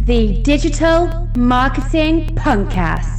the Digital Marketing Podcast.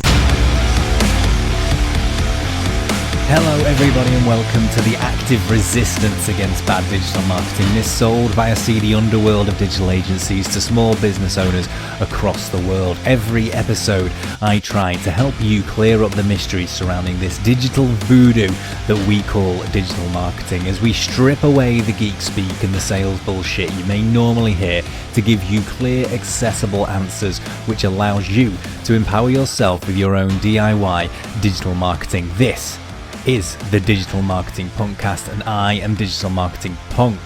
Hello everybody and welcome to the active resistance against bad digital marketing. This sold via the underworld of digital agencies to small business owners across the world. Every episode I try to help you clear up the mysteries surrounding this digital voodoo that we call digital marketing, as we strip away the geek speak and the sales bullshit you may normally hear to give you clear, accessible answers which allows you to empower yourself with your own DIY digital marketing. This is the Digital Marketing Punkcast, and I am Digital Marketing Punk.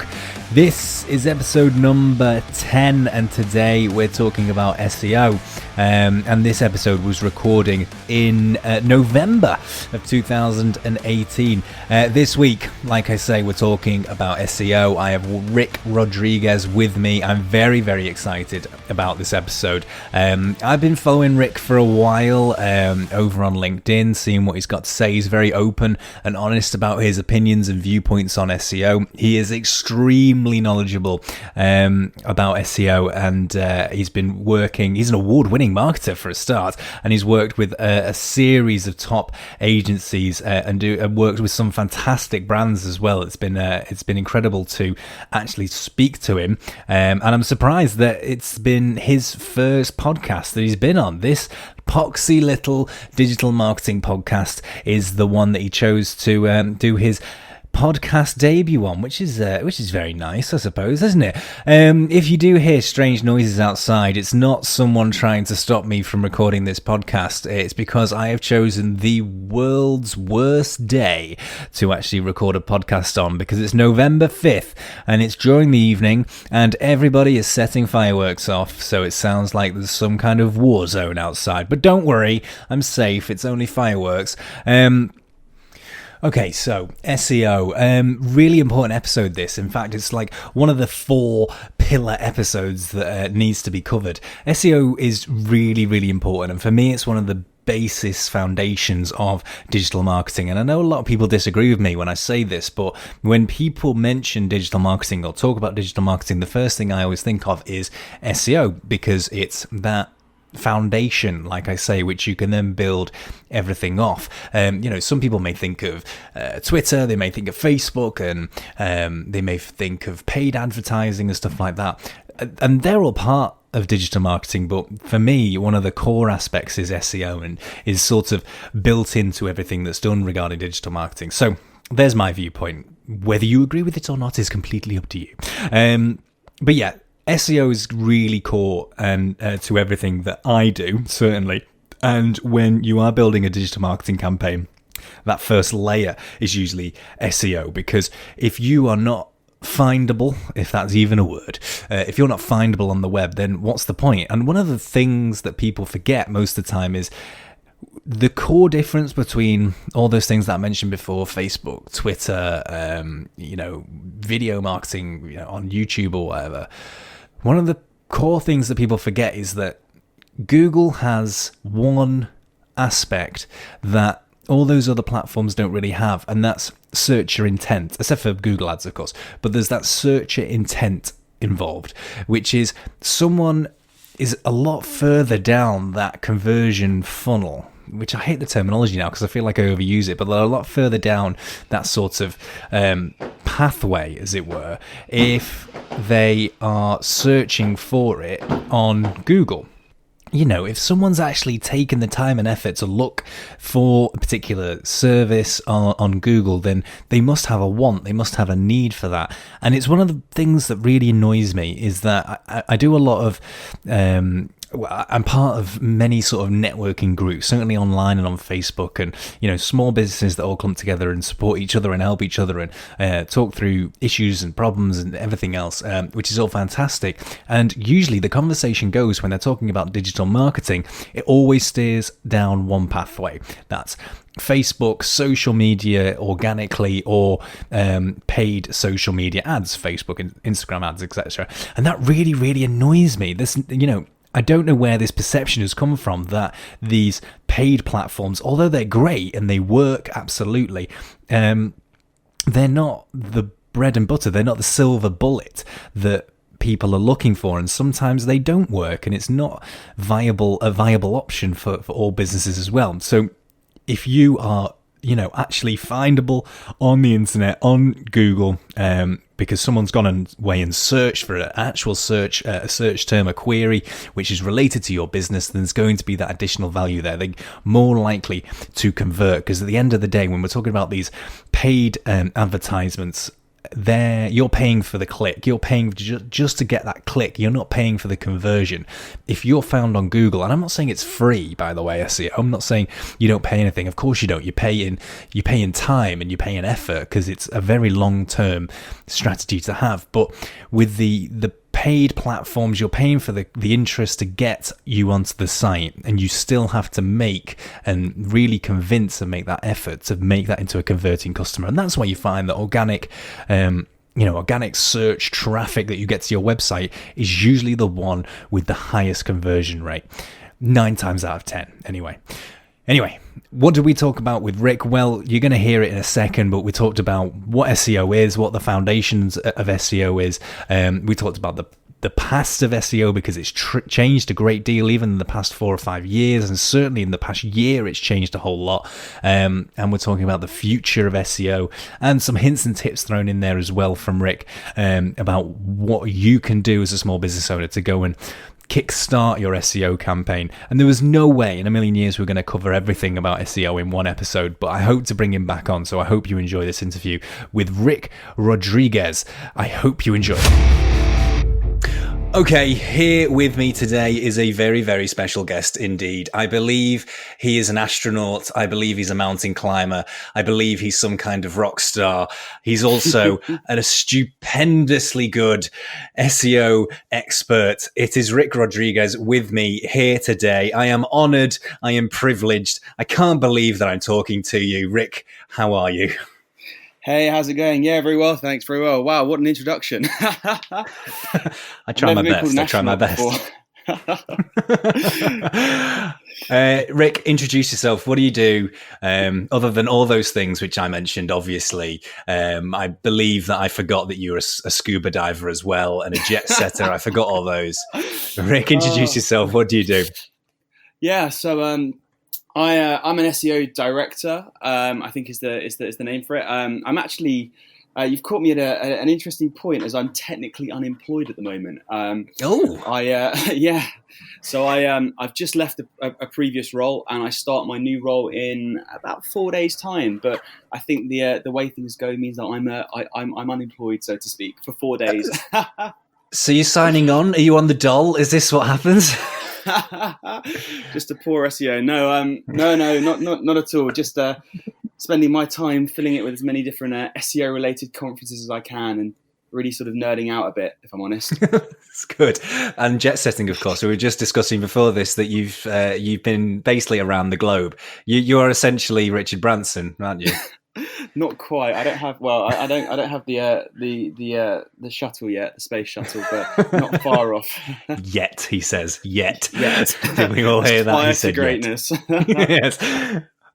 This is episode number 10, and today we're talking about SEO. And this episode was recording in November of 2018. This week, like I say, we're talking about SEO. I have Ric Rodriguez with me. I'm very, very excited about this episode. I've been following Ric for a while over on LinkedIn, seeing what he's got to say. He's very open and honest about his opinions and viewpoints on SEO. He is extremely knowledgeable about SEO, and he's been working. He's an award-winning marketer for a start, and he's worked with a series of top agencies and worked with some fantastic brands as well. It's been incredible to actually speak to him, and I'm surprised that it's been his first podcast that he's been on. This poxy little digital marketing podcast is the one that he chose to do his podcast debut on, which is very nice, I suppose, isn't it? If you do hear strange noises outside, it's not someone trying to stop me from recording this podcast. It's because I have chosen the world's worst day to actually record a podcast on, because it's November 5th and it's during the evening and everybody is setting fireworks off, so it sounds like there's some kind of war zone outside. But don't worry, I'm safe. It's only fireworks. Okay, so SEO, really important episode this. In fact, it's like one of the 4 pillar episodes that needs to be covered. SEO is really, really important, and for me, it's one of the basis foundations of digital marketing. And I know a lot of people disagree with me when I say this, but when people mention digital marketing or talk about digital marketing, the first thing I always think of is SEO, because it's that foundation, like I say, which you can then build everything off. Some people may think of Twitter, they may think of Facebook, and they may think of paid advertising and stuff like that, and they're all part of digital marketing. But for me, one of the core aspects is SEO, and is sort of built into everything that's done regarding digital marketing. So there's my viewpoint. Whether you agree with it or not is completely up to you. But yeah, SEO is really core and to everything that I do, certainly. And when you are building a digital marketing campaign, that first layer is usually SEO, because if you are not findable, if that's even a word, if you're not findable on the web, then what's the point? And one of the things that people forget most of the time is the core difference between all those things that I mentioned before: Facebook, Twitter, video marketing, on YouTube or whatever. One of the core things that people forget is that Google has one aspect that all those other platforms don't really have, and that's searcher intent, except for Google Ads, of course. But there's that searcher intent involved, which is someone is a lot further down that conversion funnel, which I hate the terminology now because I feel like I overuse it, but they're a lot further down that sort of pathway, as it were, if they are searching for it on Google. If someone's actually taken the time and effort to look for a particular service on Google, then they must have a want, they must have a need for that. And it's one of the things that really annoys me is that I do a lot of I'm part of many sort of networking groups, certainly online and on Facebook, and small businesses that all come together and support each other and help each other and talk through issues and problems and everything else, which is all fantastic. And usually the conversation goes, when they're talking about digital marketing, it always steers down one pathway. That's Facebook, social media organically, or paid social media ads, Facebook and Instagram ads, etc. And that really, really annoys me. I don't know where this perception has come from that these paid platforms, although they're great and they work absolutely, they're not the bread and butter. They're not the silver bullet that people are looking for, and sometimes they don't work, and it's not a viable option for all businesses as well. So if you are actually findable on the internet, on Google, because someone's gone away and searched for an actual search, a search term, a query, which is related to your business, then there's going to be that additional value there. They're more likely to convert, because at the end of the day, when we're talking about these paid advertisements, you're paying for the click. You're paying just to get that click. You're not paying for the conversion. If you're found on Google, and I'm not saying it's free, by the way, SEO. I'm not saying you don't pay anything. Of course you don't. You pay in time and you pay in effort, because it's a very long-term strategy to have. But with the paid platforms, you're paying for the interest to get you onto the site, and you still have to make and really convince and make that effort to make that into a converting customer. And that's why you find that organic search traffic that you get to your website is usually the one with the highest conversion rate, 9 times out of 10 Anyway, what did we talk about with Ric? Well, you're going to hear it in a second, but we talked about what SEO is, what the foundations of SEO is. We talked about the past of SEO, because it's changed a great deal, even in the past 4 or 5 years, and certainly in the past year it's changed a whole lot. And we're talking about the future of SEO, and some hints and tips thrown in there as well from Ric, about what you can do as a small business owner to go and kickstart your SEO campaign. And there was no way in a million years we're going to cover everything about SEO in one episode, but I hope to bring him back on. So I hope you enjoy this interview with Ric Rodriguez. I hope you enjoy. Okay, here with me today is a very, very special guest indeed. I believe he is an astronaut. I believe he's a mountain climber. I believe he's some kind of rock star. He's also a stupendously good SEO expert. It is Ric Rodriguez with me here today. I am honored. I am privileged. I can't believe that I'm talking to you. Ric, how are you? Hey, how's it going? Yeah, very well, thanks. Very well. Wow, what an introduction. I try my best. Ric, introduce yourself. What do you do? Other than all those things which I mentioned, obviously. I believe that I forgot that you're a scuba diver as well, and a jet setter. I forgot all those. Ric, introduce yourself. What do you do? Yeah, so I'm an SEO director. I think is the name for it. I'm actually. You've caught me at an interesting point, as I'm technically unemployed at the moment. So I've just left a previous role, and I start my new role in about 4 days' time. But I think the way things go means that I'm unemployed, so to speak, for 4 days. So you're signing on? Are you on the dole? Is this what happens? Just a poor SEO. No, not at all. Just spending my time filling it with as many different SEO related conferences as I can, and really sort of nerding out a bit, if I'm honest. It's good. And jet setting, of course. We were just discussing before this that you've been basically around the globe. You are essentially Richard Branson, aren't you? Not quite. I don't have. Well, I don't have the shuttle yet, the space shuttle, but not far off. Yet, he says. Yet. Did we all hear that? He said greatness. Yes.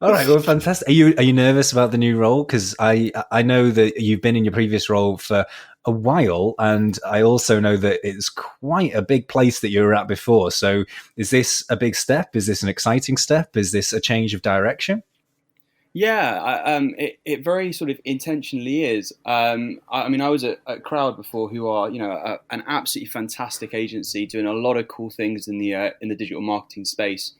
All right. Well, fantastic. Are you nervous about the new role? Because I know that you've been in your previous role for a while, and I also know that it's quite a big place that you were at before. So, is this a big step? Is this an exciting step? Is this a change of direction? Yeah, it very sort of intentionally is. I mean, I was at Crowd before, who are an absolutely fantastic agency doing a lot of cool things in the digital marketing space.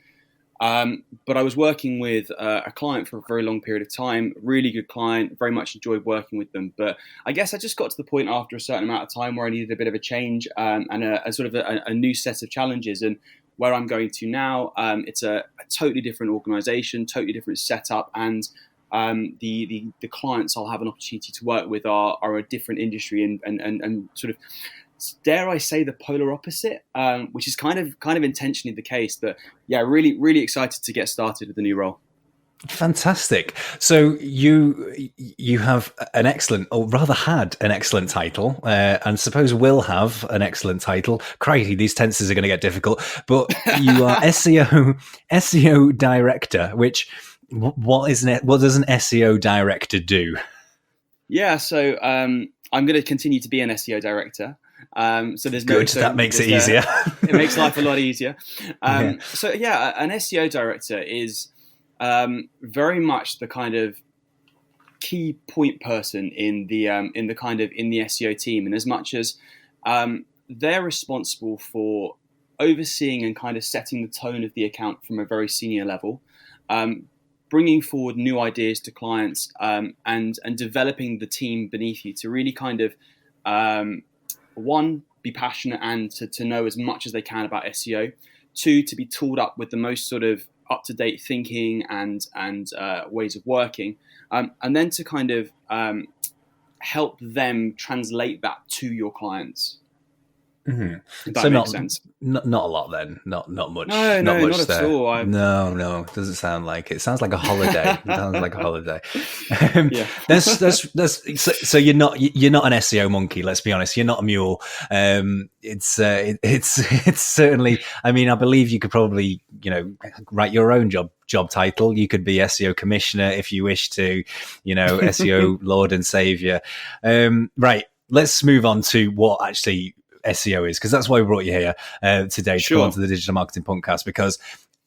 But I was working with a client for a very long period of time, really good client, very much enjoyed working with them. But I guess I just got to the point after a certain amount of time where I needed a bit of a change and a sort of a new set of challenges. And where I'm going to now, it's a totally different organization, totally different setup, and the clients I'll have an opportunity to work with are a different industry and sort of, dare I say, the polar opposite, which is kind of intentionally the case. But yeah, really, really excited to get started with the new role. Fantastic. So you have an excellent, or rather had an excellent title, and suppose will have an excellent title. Crikey, these tenses are going to get difficult. But you are SEO director. Which what does an SEO director do? Yeah, so I'm going to continue to be an SEO director. So there's good. That makes it easier. It makes life a lot easier. Yeah. So yeah, an SEO director is very much the kind of key point person in the SEO team, and as much as they're responsible for overseeing and kind of setting the tone of the account from a very senior level, bringing forward new ideas to clients, and developing the team beneath you to really kind of one, be passionate and to know as much as they can about SEO. Two, to be tooled up with the most sort of up-to-date thinking and ways of working, and then to kind of help them translate that to your clients. Mm-hmm. If that makes sense. Not a lot then. Not much. No, not much not there. At all. No, it doesn't sound like it. It sounds like a holiday. It sounds like a holiday. Yeah. So you're not an SEO monkey. Let's be honest. You're not a mule. It's certainly. I mean, I believe you could probably write your own job title. You could be SEO commissioner if you wish to. SEO Lord and Savior. Right. Let's move on to what actually SEO is, because that's why we brought you here today to come on to the Digital Marketing Podcast, because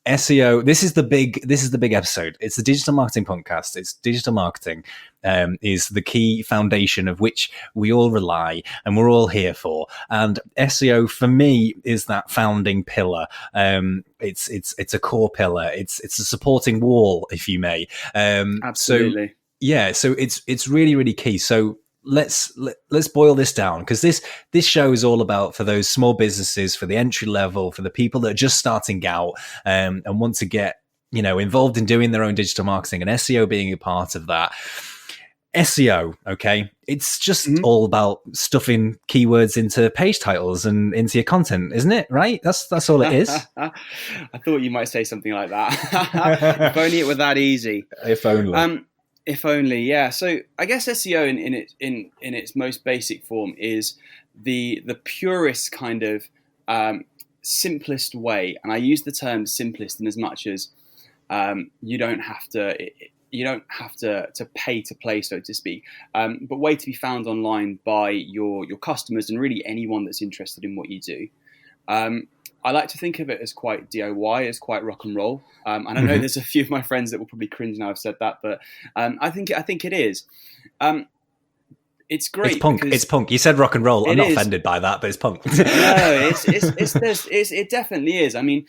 SEO, this is the big episode. It's the Digital Marketing Podcast. It's digital marketing is the key foundation of which we all rely and we're all here for. And SEO for me is that founding pillar. It's a core pillar. It's a supporting wall, if you may. Absolutely. So it's really, really key. So let's boil this down, because this show is all about for those small businesses, for the entry level, for the people that are just starting out and want to get involved in doing their own digital marketing, and SEO being a part of that. SEO, okay, it's just all about stuffing keywords into page titles and into your content, isn't it? Right? That's all it is. I thought you might say something like that. If only it were that easy. If only. If only, yeah. So I guess SEO in its most basic form is the purest kind of simplest way, and I use the term simplest in as much as you don't have to pay to play, so to speak, but way to be found online by your customers and really anyone that's interested in what you do. I like to think of it as quite DIY, as quite rock and roll. And I know there's a few of my friends that will probably cringe now I've said that, but I think it is. It's great. It's punk. It's punk. You said rock and roll. I'm not offended by that, but it's punk. No, it definitely is. I mean,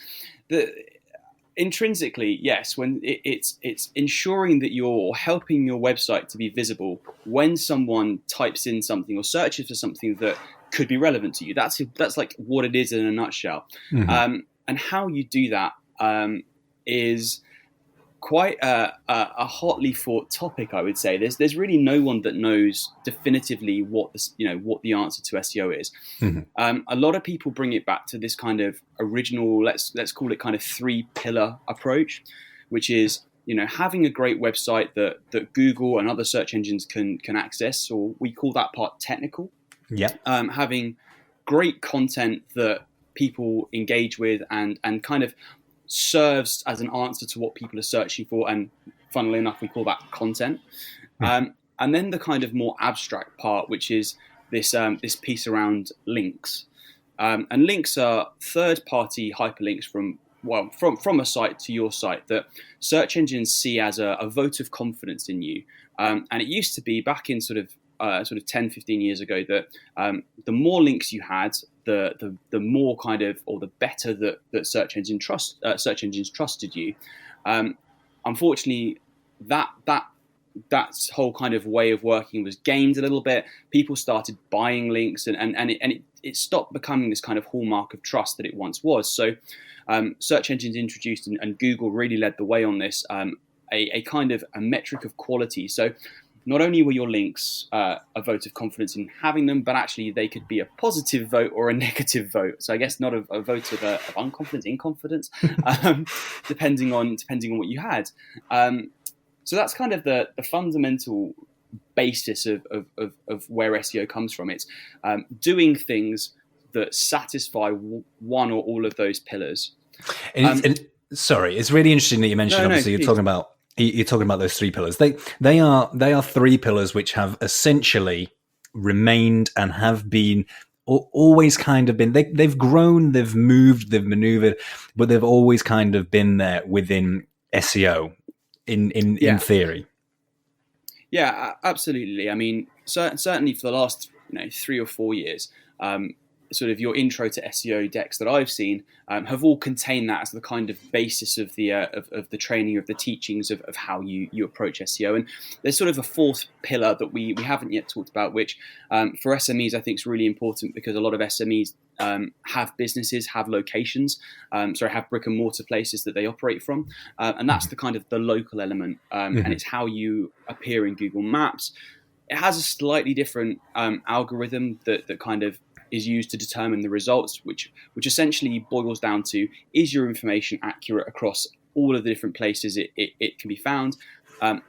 intrinsically, yes. When it's ensuring that you're helping your website to be visible when someone types in something or searches for something that could be relevant to you. That's like what it is in a nutshell. And how you do that is quite a hotly fought topic, I would say. There's really no one that knows definitively what the answer to SEO is. A lot of people bring it back to this kind of original, let's call it kind of 3-pillar approach, which is having a great website that Google and other search engines can access, or we call that part technical. Yeah. Having great content that people engage with and kind of serves as an answer to what people are searching for, and funnily enough, we call that content. And then the kind of more abstract part, which is this piece around links. And links are third-party hyperlinks from a site to your site that search engines see as a vote of confidence in you. And it used to be back in sort of 10, 15 years ago that the more links you had, the more kind of, or the better that search engines trusted you. Unfortunately, that whole kind of way of working was gamed a little bit. People started buying links, and it stopped becoming this kind of hallmark of trust that it once was. So search engines introduced, and Google really led the way on this, a kind of a metric of quality. So not only were your links a vote of confidence in having them, but actually they could be a positive vote or a negative vote. So I guess not a vote of unconfidence, inconfidence, depending on what you had. So that's kind of the fundamental basis of where SEO comes from. It's doing things that satisfy one or all of those pillars. Sorry, it's really interesting that you mentioned. Obviously, you're talking about those 3 pillars. They are 3 pillars which have essentially remained and have been always kind of been, they've grown, they've moved, they've maneuvered, but they've always kind of been there within SEO in theory. Yeah, absolutely. I mean, certainly for the last 3 or 4 years, sort of your intro to SEO decks that I've seen have all contained that as the kind of basis of the of the training, of the teachings of how you approach SEO. And there's sort of a fourth pillar that we haven't yet talked about, which for SMEs I think is really important, because a lot of SMEs have businesses, have locations, have brick and mortar places that they operate from, and that's the kind of the local element, and it's how you appear in Google Maps. It has a slightly different algorithm that kind of is used to determine the results, which essentially boils down to, is your information accurate across all of the different places it can be found?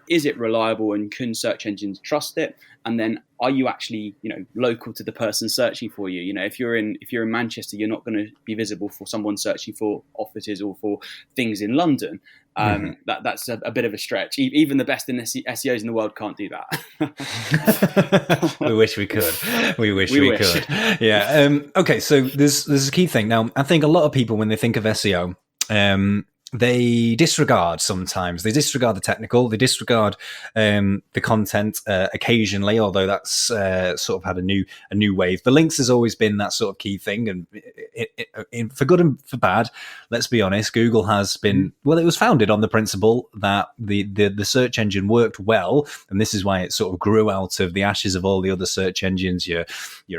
Is it reliable, and can search engines trust it? And then, are you actually local to the person searching for you? If you're in Manchester, you're not going to be visible for someone searching for offices or for things in London. That's a bit of a stretch. Even the best SEOs in the world can't do that. We wish we could. We wish we could. Yeah. Okay. So there's a key thing. Now, I think a lot of people, when they think of SEO, they disregard sometimes. They disregard the technical. They disregard the content occasionally, although that's sort of had a new wave. The links has always been that sort of key thing, and for good and for bad, let's be honest, Google has been, well, it was founded on the principle that the search engine worked well, and this is why it sort of grew out of the ashes of all the other search engines, your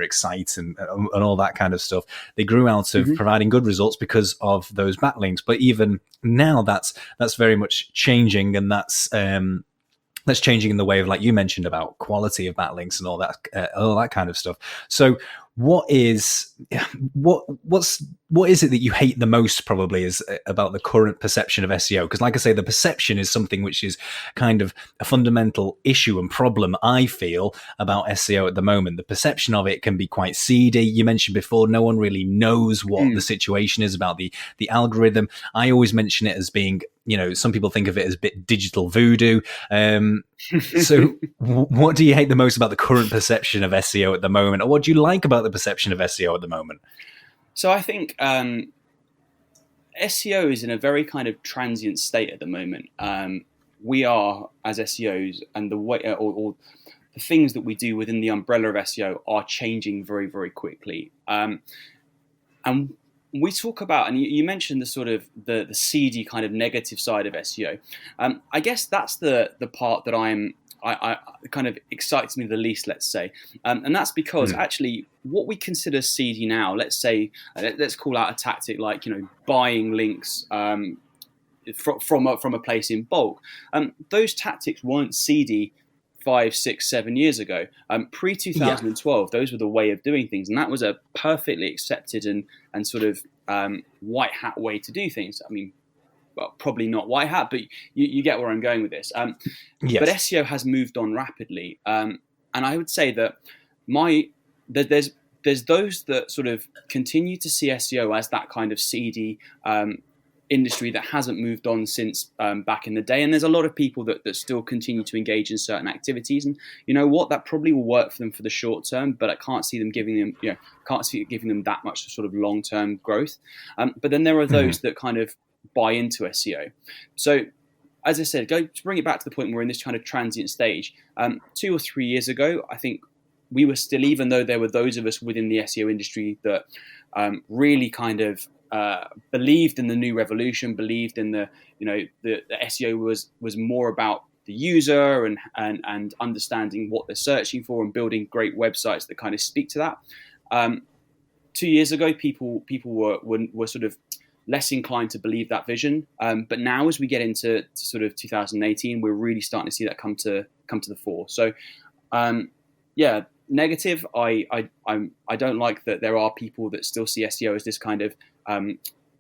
Excite and all that kind of stuff. They grew out of providing good results because of those backlinks, but even now that's very much changing, and that's changing in the way of, like you mentioned, about quality of backlinks and all that kind of stuff. So what is it that you hate the most, probably, is about the current perception of SEO? Because, like I say, the perception is something which is kind of a fundamental issue and problem, I feel, about SEO at the moment. The perception of it can be quite seedy. You mentioned before, no one really knows what the situation is about the algorithm. I always mention it as being, some people think of it as a bit digital voodoo. So what do you hate the most about the current perception of SEO at the moment? Or what do you like about the perception of SEO at the moment? So I think SEO is in a very kind of transient state at the moment. We are, as SEOs, and the way or the things that we do within the umbrella of SEO are changing very, very quickly. And we talk about, and you mentioned the sort of the seedy kind of negative side of SEO. I guess that's the part that I kind of excites me the least, let's say, and that's because actually what we consider seedy now, let's say, let's call out a tactic like buying links from a place in bulk. Those tactics weren't seedy 5, 6, 7 years ago. Pre-2012, those were the way of doing things, and that was a perfectly accepted and sort of white hat way to do things. I mean, well, probably not white hat, but you get where I'm going with this. Yes. But SEO has moved on rapidly, and I would say that there's those that sort of continue to see SEO as that kind of seedy industry that hasn't moved on since back in the day, and there's a lot of people that still continue to engage in certain activities, and you know what, that probably will work for them for the short term, but I can't see them giving them that much sort of long-term growth. But then there are those that kind of buy into SEO. So as I said, to bring it back to the point where we're in this kind of transient stage, 2 or 3 years ago, I think we were still, even though there were those of us within the SEO industry that really kind of believed in the new revolution, believed in the SEO was more about the user and understanding what they're searching for and building great websites that kind of speak to that. 2 years ago, people were sort of less inclined to believe that vision, but now as we get into sort of 2018, we're really starting to see that come to the fore. So, negative. I don't like that there are people that still see SEO as this kind of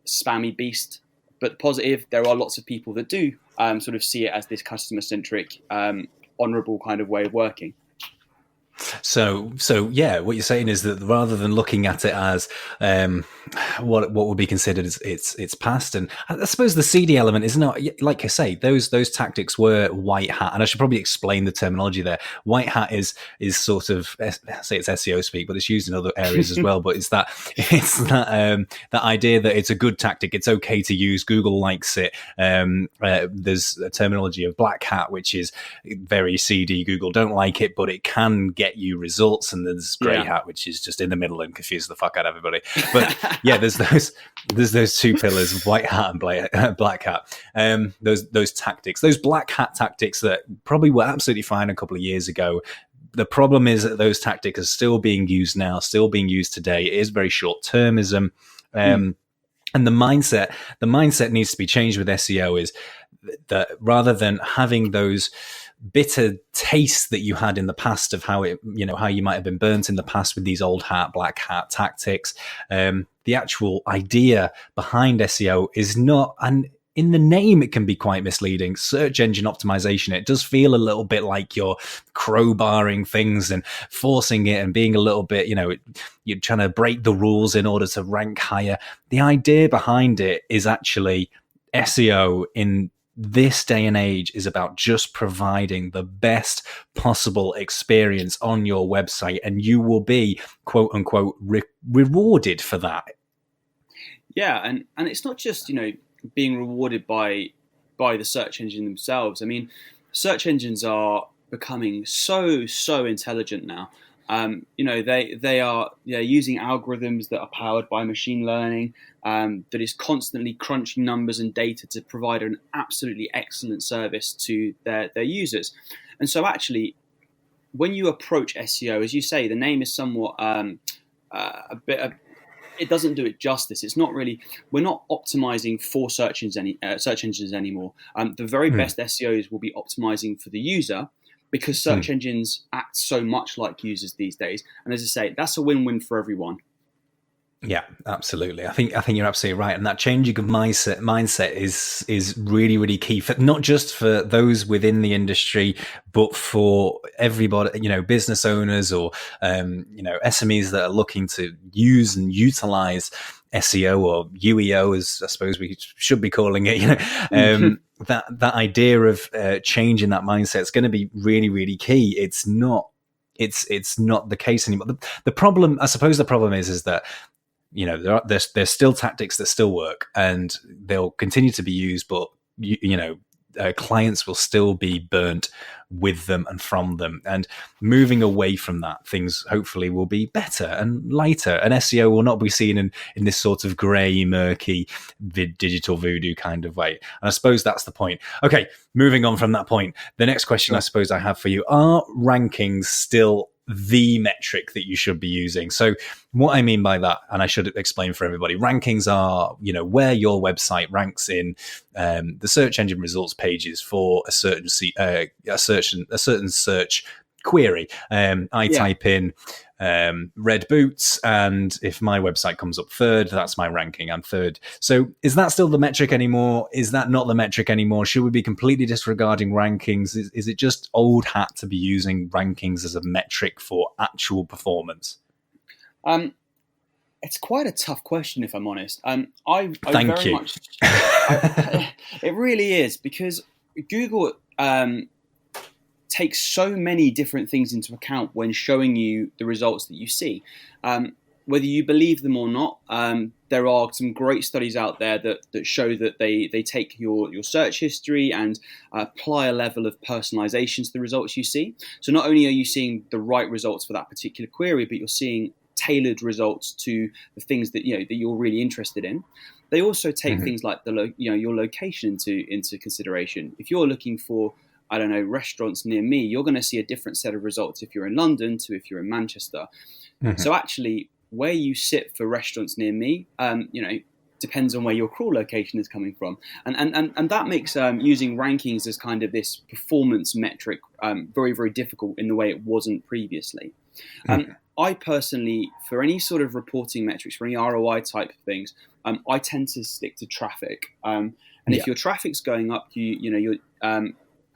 spammy beast. But positive, there are lots of people that do sort of see it as this customer centric, honourable kind of way of working. So yeah, what you're saying is that rather than looking at it as what would be considered as it's past, and I suppose the CD element is not, like I say, those tactics were white hat, and I should probably explain the terminology there. White hat is sort of, I say it's SEO speak, but it's used in other areas as well. But it's that that idea that it's a good tactic, it's okay to use, Google likes it. There's a terminology of black hat, which is very CD, Google don't like it, but it can get you results, and there's grey hat, which is just in the middle and confuse the fuck out of everybody. But yeah, there's those two pillars, white hat and black hat. Those tactics, those black hat tactics that probably were absolutely fine a couple of years ago. The problem is that those tactics are still being used now, still being used today. It is very short-termism. And the mindset needs to be changed with SEO, is that rather than having those bitter tastes that you had in the past of how you might have been burnt in the past with these old hat, black hat tactics, the actual idea behind SEO is not, and in the name it can be quite misleading, search engine optimization. It does feel a little bit like you're crowbarring things and forcing it and being a little bit, you're trying to break the rules in order to rank higher. The idea behind it is actually SEO in this day and age is about just providing the best possible experience on your website, and you will be, quote unquote, rewarded for that. Yeah, and it's not just being rewarded by the search engine themselves. I mean, search engines are becoming so intelligent now. They're using algorithms that are powered by machine learning, that is constantly crunching numbers and data to provide an absolutely excellent service to their users. And so actually, when you approach SEO, as you say, the name is somewhat it doesn't do it justice. It's not really. We're not optimizing for search engines anymore. The very best SEOs will be optimizing for the user, because search engines act so much like users these days. And as I say, that's a win-win for everyone. Yeah, absolutely. I think you're absolutely right, and that changing of mindset is really, really key, for not just for those within the industry, but for everybody. Business owners or SMEs that are looking to use and utilize SEO or UEO, as I suppose we should be calling it. That idea of changing that mindset is going to be really, really key. It's not the case anymore. The problem, I suppose, is that there's still tactics that still work, and they'll continue to be used, but clients will still be burnt with them and from them. And moving away from that, things hopefully will be better and lighter, and SEO will not be seen in this sort of grey, murky digital voodoo kind of way. And I suppose that's the point. Okay, moving on from that point, the next question I suppose I have for you: are rankings still the metric that you should be using? So what I mean by that, and I should explain for everybody, rankings are, where your website ranks in the search engine results pages for a certain search query. Type in red boots, and if my website comes up third, that's my ranking. I'm third. So is that still the metric anymore? Is that not the metric anymore? Should we be completely disregarding rankings? Is it just old hat to be using rankings as a metric for actual performance? It's quite a tough question, if I'm honest. Thank you. It really is, because Google takes so many different things into account when showing you the results that you see. Whether you believe them or not, there are some great studies out there that show that they take your search history and apply a level of personalization to the results you see. So not only are you seeing the right results for that particular query, but you're seeing tailored results to the things that you're really interested in. They also take things like your location into consideration. If you're looking for, I don't know, restaurants near me, you're going to see a different set of results if you're in London to if you're in Manchester. So actually, where you sit for restaurants near me, depends on where your crawl location is coming from. And that makes using rankings as kind of this performance metric very, very difficult in the way it wasn't previously. I personally, for any sort of reporting metrics, for any ROI type of things, I tend to stick to traffic. If your traffic's going up,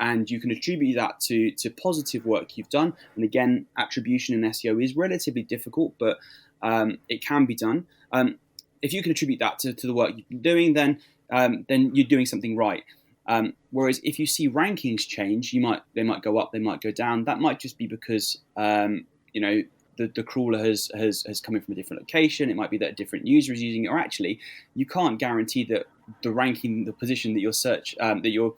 and you can attribute that to positive work you've done. And again, attribution in SEO is relatively difficult, but it can be done. If you can attribute that to the work you've been doing, then you're doing something right. Whereas if you see rankings change, they might go up, they might go down. That might just be because the crawler has come in from a different location. It might be that a different user is using it, or actually, you can't guarantee that the ranking, the position that your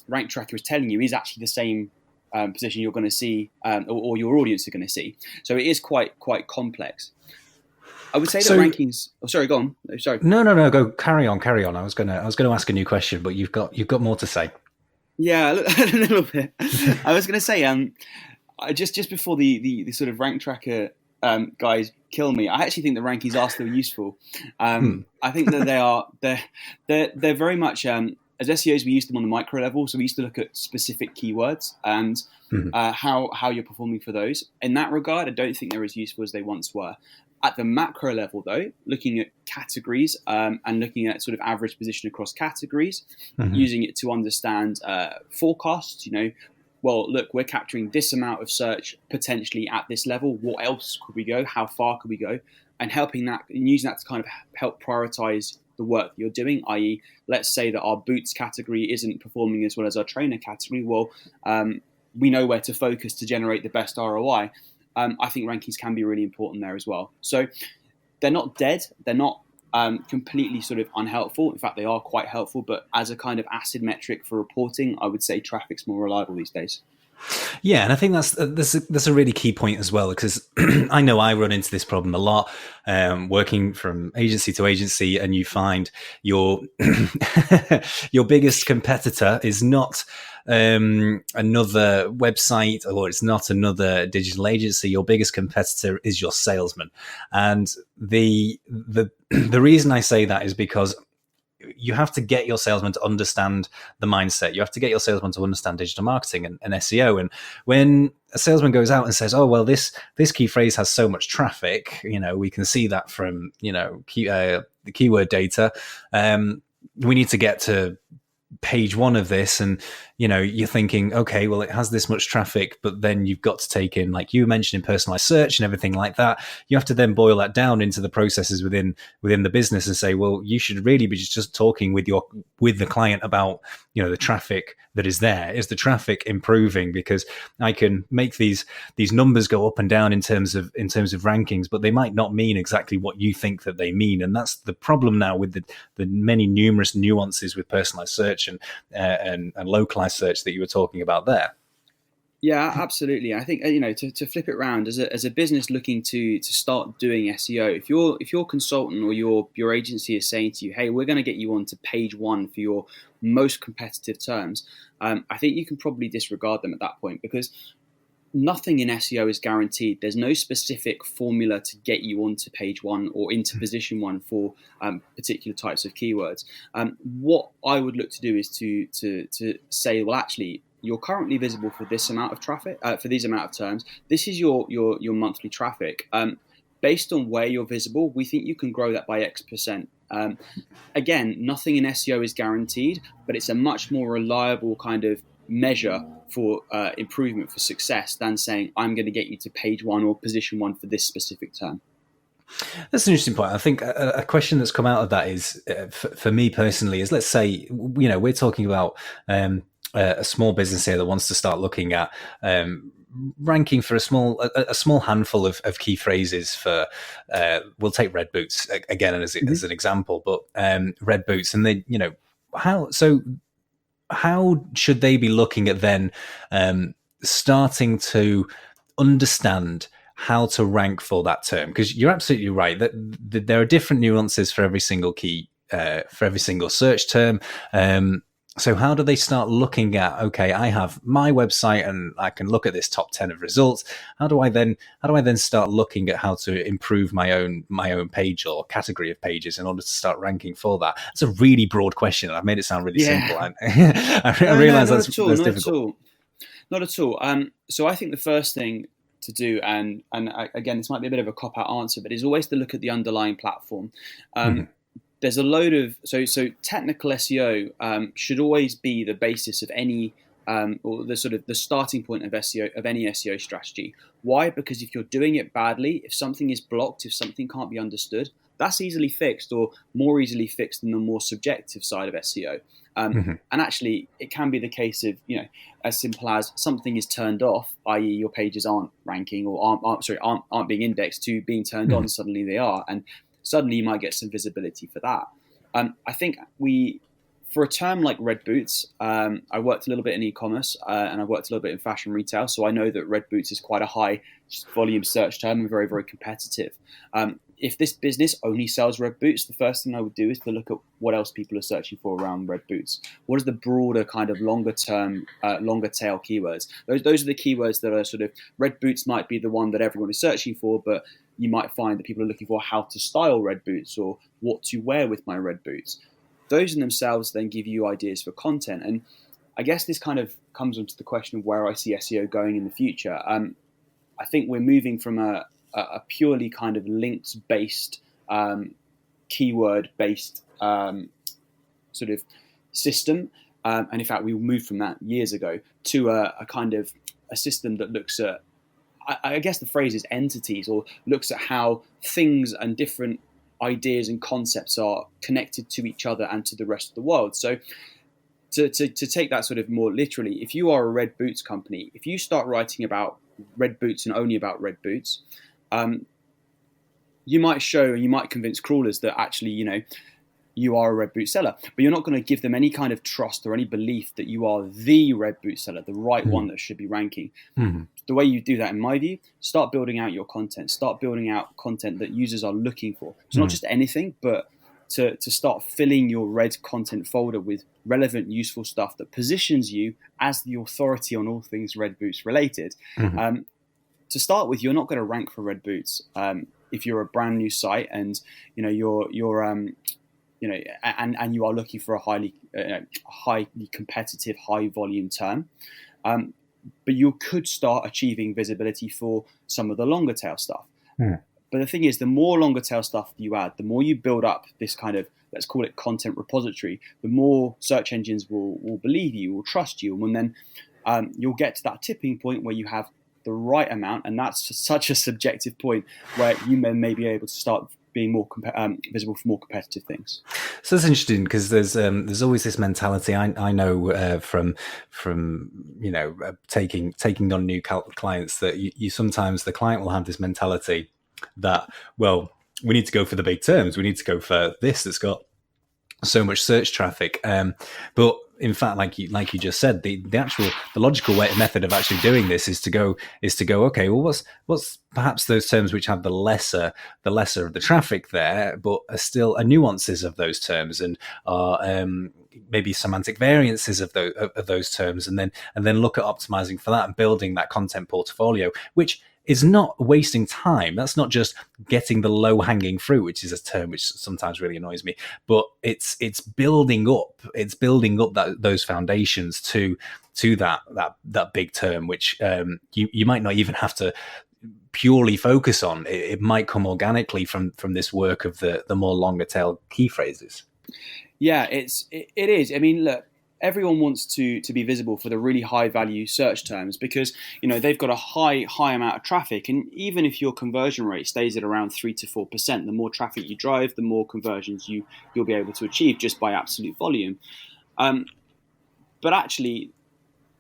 rank tracker is telling you is actually the same position you're going to see, or your audience are going to see. So it is quite complex. I would say that rankings. Oh, sorry, go on. No, sorry. No. Go carry on. I was gonna ask a new question, but you've got more to say. Yeah, a little bit. I was going to say, just before the sort of rank tracker guys kill me, I actually think the rankings are still useful. I think that they're very much as SEOs, we use them on the micro level. So we used to look at specific keywords and how you're performing for those. In that regard, I don't think they're as useful as they once were. At the macro level, though, looking at categories and looking at sort of average position across categories, using it to understand forecasts, well, look, we're capturing this amount of search potentially at this level. What else could we go? How far could we go? And using that to kind of help prioritize the work that you're doing, i.e., let's say that our boots category isn't performing as well as our trainer category. Well, we know where to focus to generate the best ROI. I think rankings can be really important there as well. So they're not dead. They're not completely sort of unhelpful. In fact, they are quite helpful. But as a kind of acid metric for reporting, I would say traffic's more reliable these days. Yeah, and I think that's a really key point as well, because I know I run into this problem a lot, working from agency to agency, and you find your your biggest competitor is not another website, or it's not another digital agency. Your biggest competitor is your salesman, and the reason I say that is because you have to get your salesman to understand the mindset. You have to get your salesman to understand digital marketing and SEO. And when a salesman goes out and says, "Oh, well, this key phrase has so much traffic," we can see that from the keyword data. We need to get to page one of this, and you're thinking, okay, well, it has this much traffic, but then you've got to take in, like you mentioned, personalized search and everything like that. You have to then boil that down into the processes within the business and say, well, you should really be just talking with the client about the traffic that is there. Is the traffic improving? Because I can make these numbers go up and down in terms of rankings, but they might not mean exactly what you think that they mean. And that's the problem now with the many numerous nuances with personalized search and localized search that you were talking about there. Yeah, absolutely. I think to flip it around, as a business looking to start doing SEO, if your consultant or your agency is saying to you, "Hey, we're going to get you onto page one for your most competitive terms," I think you can probably disregard them at that point, because nothing in SEO is guaranteed. There's no specific formula to get you onto page one or into position one for particular types of keywords. What I would look to do is to say, well, actually, you're currently visible for this amount of traffic, for these amount of terms. This is your monthly traffic. Based on where you're visible, we think you can grow that by X%. Again, nothing in SEO is guaranteed, but it's a much more reliable kind of measure for improvement, for success, than saying, I'm going to get you to page one or position one for this specific term. That's an interesting point. I think a question that's come out of that is, for me personally, is, let's say, we're talking about a small business here that wants to start looking at ranking for a small handful of key phrases for, we'll take red boots again as an example, but red boots, and they, how should they be looking at then starting to understand how to rank for that term? Because you're absolutely right that there are different nuances for every single key, for every single search term. So how do they start looking at, okay, I have my website and I can look at this top 10 of results. How do I then start looking at how to improve my own page or category of pages in order to start ranking for that? It's a really broad question. I've made it sound really simple. I realize that's difficult. Not at all. So I think the first thing to do, and again, this might be a bit of a cop-out answer, but is always to look at the underlying platform. There's a load of so technical SEO should always be the basis of any or the sort of the starting point of SEO, of any SEO strategy. Why? Because if you're doing it badly, if something is blocked, if something can't be understood, that's easily fixed, or more easily fixed than the more subjective side of SEO. And actually, it can be the case of, as simple as something is turned off, i.e., your pages aren't ranking or aren't being indexed, to being turned on. Suddenly they are, and suddenly you might get some visibility for that. I think for a term like red boots, I worked a little bit in e-commerce and I worked a little bit in fashion retail, so I know that red boots is quite a high volume search term and very, very competitive. If this business only sells red boots, the first thing I would do is to look at what else people are searching for around red boots. What is the broader kind of longer term, longer tail keywords? Those are the keywords that are sort of, red boots might be the one that everyone is searching for, but you might find that people are looking for how to style red boots or what to wear with my red boots. Those in themselves then give you ideas for content. And I guess this kind of comes onto the question of where I see SEO going in the future. I think we're moving from a purely kind of links-based, keyword-based sort of system. And in fact, we moved from that years ago to a kind of a system that looks at, I guess the phrase is entities, or looks at how things and different ideas and concepts are connected to each other and to the rest of the world. So to take that sort of more literally, if you are a red boots company, if you start writing about red boots and only about red boots, you might show and you might convince crawlers that actually, you are a red boot seller, but you're not going to give them any kind of trust or any belief that you are the red boot seller, the right one that should be ranking. The way you do that, in my view, start building out your content, start building out content that users are looking for. So not just anything, but to start filling your red content folder with relevant, useful stuff that positions you as the authority on all things red boots related. To start with, you're not going to rank for red boots if you're a brand new site and and you are looking for a highly competitive, high volume term. But you could start achieving visibility for some of the longer tail stuff. But the thing is, the more longer tail stuff you add, the more you build up this kind of, let's call it content repository, the more search engines will believe you, will trust you. And then you'll get to that tipping point where you have the right amount, and that's such a subjective point where you may be able to start being more visible for more competitive things. So it's interesting because there's always this mentality I know from taking on new clients, that you sometimes, the client will have this mentality that, well, we need to go for the big terms, we need to go for this that's got so much search traffic, but in fact, like you just said, the logical method of actually doing this is to go, okay, well, what's perhaps those terms which have the lesser of the traffic there, but are still nuances of those terms, and are maybe semantic variances of those terms, and then look at optimizing for that and building that content portfolio, which is not wasting time. That's not just getting the low-hanging fruit, which is a term which sometimes really annoys me, but it's building up those foundations to that big term, which you might not even have to purely focus on. It might come organically from this work of the more longer tail key phrases. Yeah, it is. I mean, look, everyone wants to be visible for the really high value search terms because, they've got a high amount of traffic. And even if your conversion rate stays at around 3 to 4%, the more traffic you drive, the more conversions you'll be able to achieve just by absolute volume. But actually,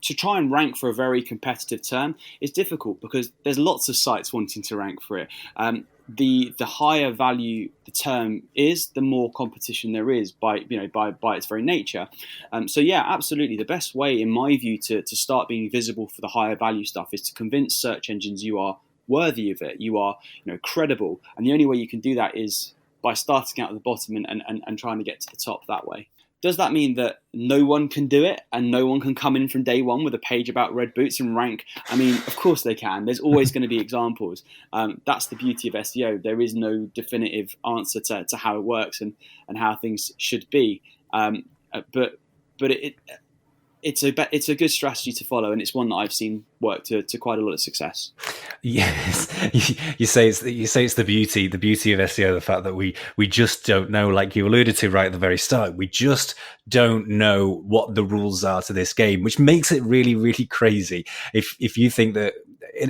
to try and rank for a very competitive term is difficult because there's lots of sites wanting to rank for it. The higher value the term is, the more competition there is by its very nature. So yeah, absolutely. The best way, in my view, to start being visible for the higher value stuff is to convince search engines you are worthy of it, you are credible, and the only way you can do that is by starting out at the bottom and trying to get to the top that way. Does that mean that no one can do it and no one can come in from day one with a page about red boots and rank? I mean, of course they can. There's always going to be examples. That's the beauty of SEO. There is no definitive answer to how it works and how things should be. But it's a good strategy to follow, and it's one that I've seen work to quite a lot of success. Yes, you say it's the beauty of SEO, the fact that we just don't know, like you alluded to right at the very start, we just don't know what the rules are to this game, which makes it really, really crazy. If you think that,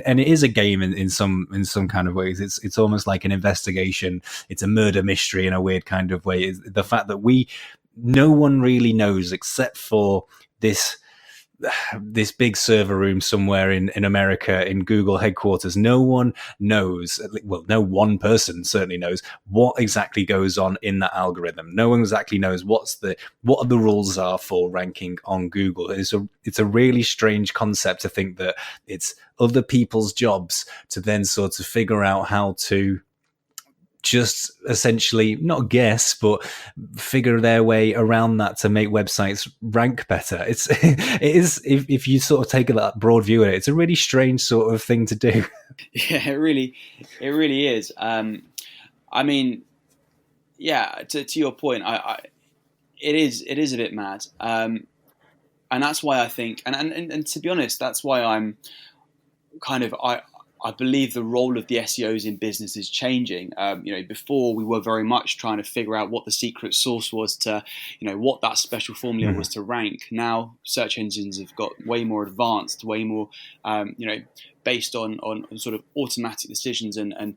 and it is a game in some kind of ways, it's almost like an investigation, it's a murder mystery in a weird kind of way. Is the fact that no one really knows except for this big server room somewhere in America in Google headquarters. No one knows, well, no one person certainly knows what exactly goes on in that algorithm. No one exactly knows what the rules are for ranking on Google. It's a really strange concept to think that it's other people's jobs to then sort of figure out how to just essentially not guess, but figure their way around that to make websites rank better. It is, if you sort of take that broad view of it, it's a really strange sort of thing to do. Yeah, it really is. I mean, yeah, to your point, it is a bit mad, and that's why I think, and to be honest, that's why I'm kind of I believe the role of the SEOs in business is changing. Before we were very much trying to figure out what the secret sauce was to, what that special formula was to rank. Now search engines have got way more advanced, way more, based on sort of automatic decisions and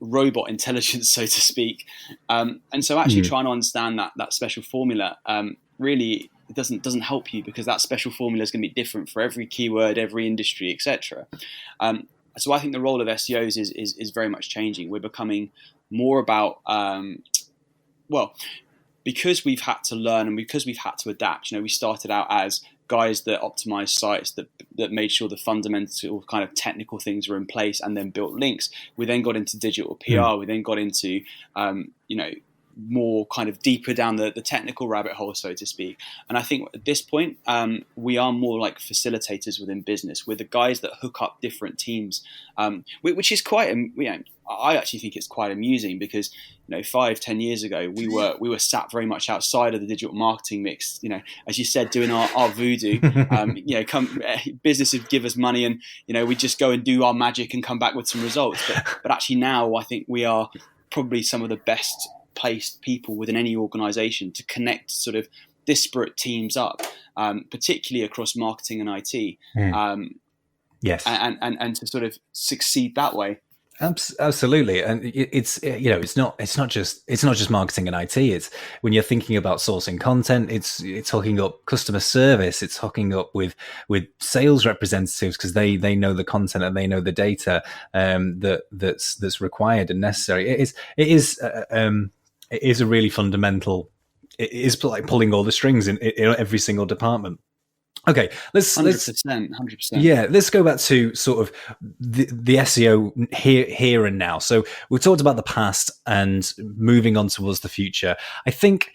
robot intelligence, so to speak. And so actually trying to understand that special formula really it doesn't help you, because that special formula is going to be different for every keyword, every industry, etc. So I think the role of SEOs is very much changing. We're becoming more about because we've had to learn and because we've had to adapt. We started out as guys that optimized sites, that made sure the fundamental kind of technical things were in place, and then built links. We then got into digital PR. We then got into more kind of deeper down the technical rabbit hole, so to speak. And I think at this point, we are more like facilitators within business. We're the guys that hook up different teams, which is quite, I actually think it's quite amusing, because 5-10 years ago we were sat very much outside of the digital marketing mix. As you said, doing our voodoo. Business would give us money, and we just go and do our magic and come back with some results. But actually now I think we are probably some of the best placed people within any organization to connect sort of disparate teams up, particularly across marketing and IT. Yes, and to sort of succeed that way. Absolutely, and it's not just marketing and IT. It's when you're thinking about sourcing content, it's hooking up customer service, it's hooking up with sales representatives, because they know the content and they know the data that's required and necessary. It is a really fundamental. It is like pulling all the strings in every single department. Okay, let's 100%. Yeah, let's go back to sort of the SEO here and now. So we've talked about the past and moving on towards the future. I think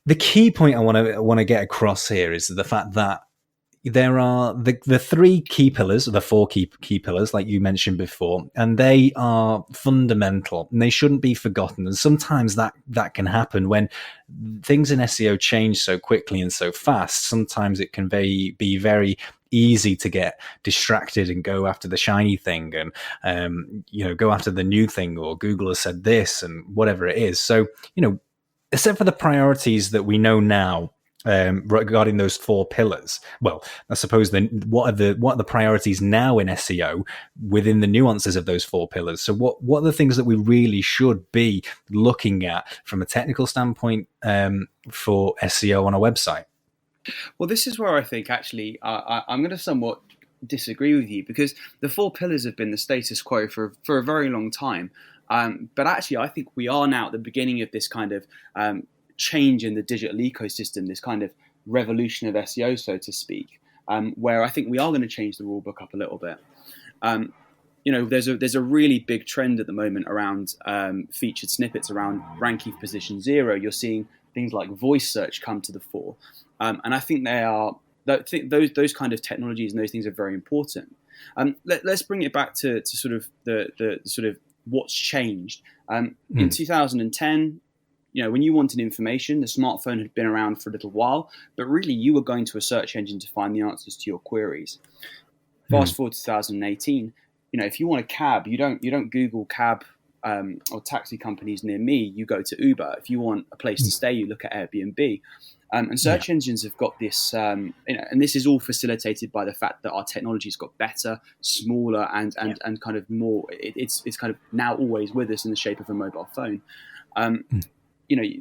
the key point I want to get across here is the fact that there are the three key pillars, the four key pillars, like you mentioned before, and they are fundamental and they shouldn't be forgotten. And sometimes that can happen when things in SEO change so quickly and so fast. Sometimes it can be very easy to get distracted and go after the shiny thing and go after the new thing, or Google has said this and whatever it is. So except for the priorities that we know now, regarding those four pillars, well, I suppose then what are the priorities now in SEO within the nuances of those four pillars? So what are the things that we really should be looking at from a technical standpoint for SEO on a website? Well, this is where I think actually I'm going to somewhat disagree with you, because the four pillars have been the status quo for a very long time, but actually I think we are now at the beginning of this kind of change in the digital ecosystem, this kind of revolution of SEO, so to speak, where I think we are going to change the rule book up a little bit. There's a really big trend at the moment around featured snippets, around ranking for position 0. You're seeing things like voice search come to the fore, and I think those kind of technologies and those things are very important. Let's bring it back to sort of the sort of what's changed in 2010. when you wanted information, the smartphone had been around for a little while, but really you were going to a search engine to find the answers to your queries. Fast forward to 2018, if you want a cab, you don't Google cab or taxi companies near me. You go to Uber. If you want a place to stay, you look at Airbnb. And search engines have got this, and this is all facilitated by the fact that our technology's got better, smaller, and kind of more. It's kind of now always with us in the shape of a mobile phone.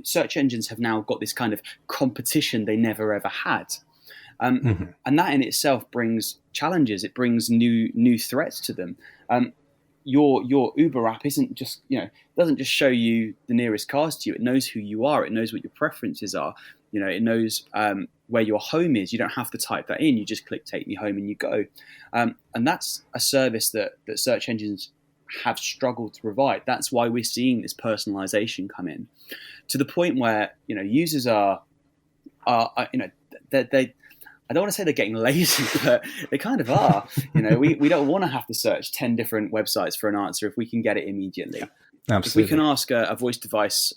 Search engines have now got this kind of competition they never ever had. And that in itself brings challenges. It brings new threats to them. Your Uber app isn't just, doesn't just show you the nearest cars to you. It knows who you are. It knows what your preferences are. It knows where your home is. You don't have to type that in. You just click take me home and you go. And that's a service that search engines have struggled to provide. That's why we're seeing this personalization come in to the point where, users are they I don't want to say they're getting lazy, but they kind of are. We don't want to have to search 10 different websites for an answer if we can get it immediately. Absolutely. If we can ask a voice device,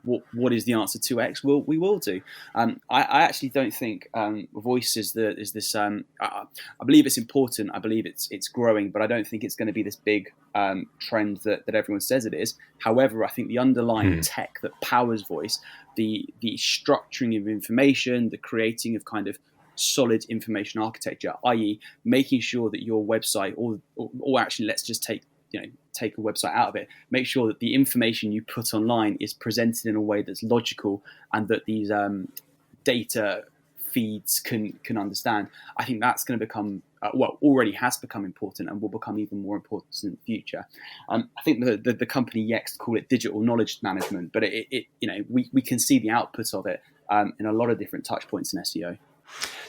what is the answer to X? We will do. I actually don't think voice is this. I believe it's important. I believe it's growing, but I don't think it's going to be this big trend that everyone says it is. However, I think the underlying tech that powers voice, the structuring of information, the creating of kind of solid information architecture, i.e., making sure that your website, or actually, let's just take a website out of it, make sure that the information you put online is presented in a way that's logical and that these data feeds can understand. I think that's going to become, already has become important and will become even more important in the future. I think the company Yext call it digital knowledge management, but we can see the output of it in a lot of different touch points in SEO.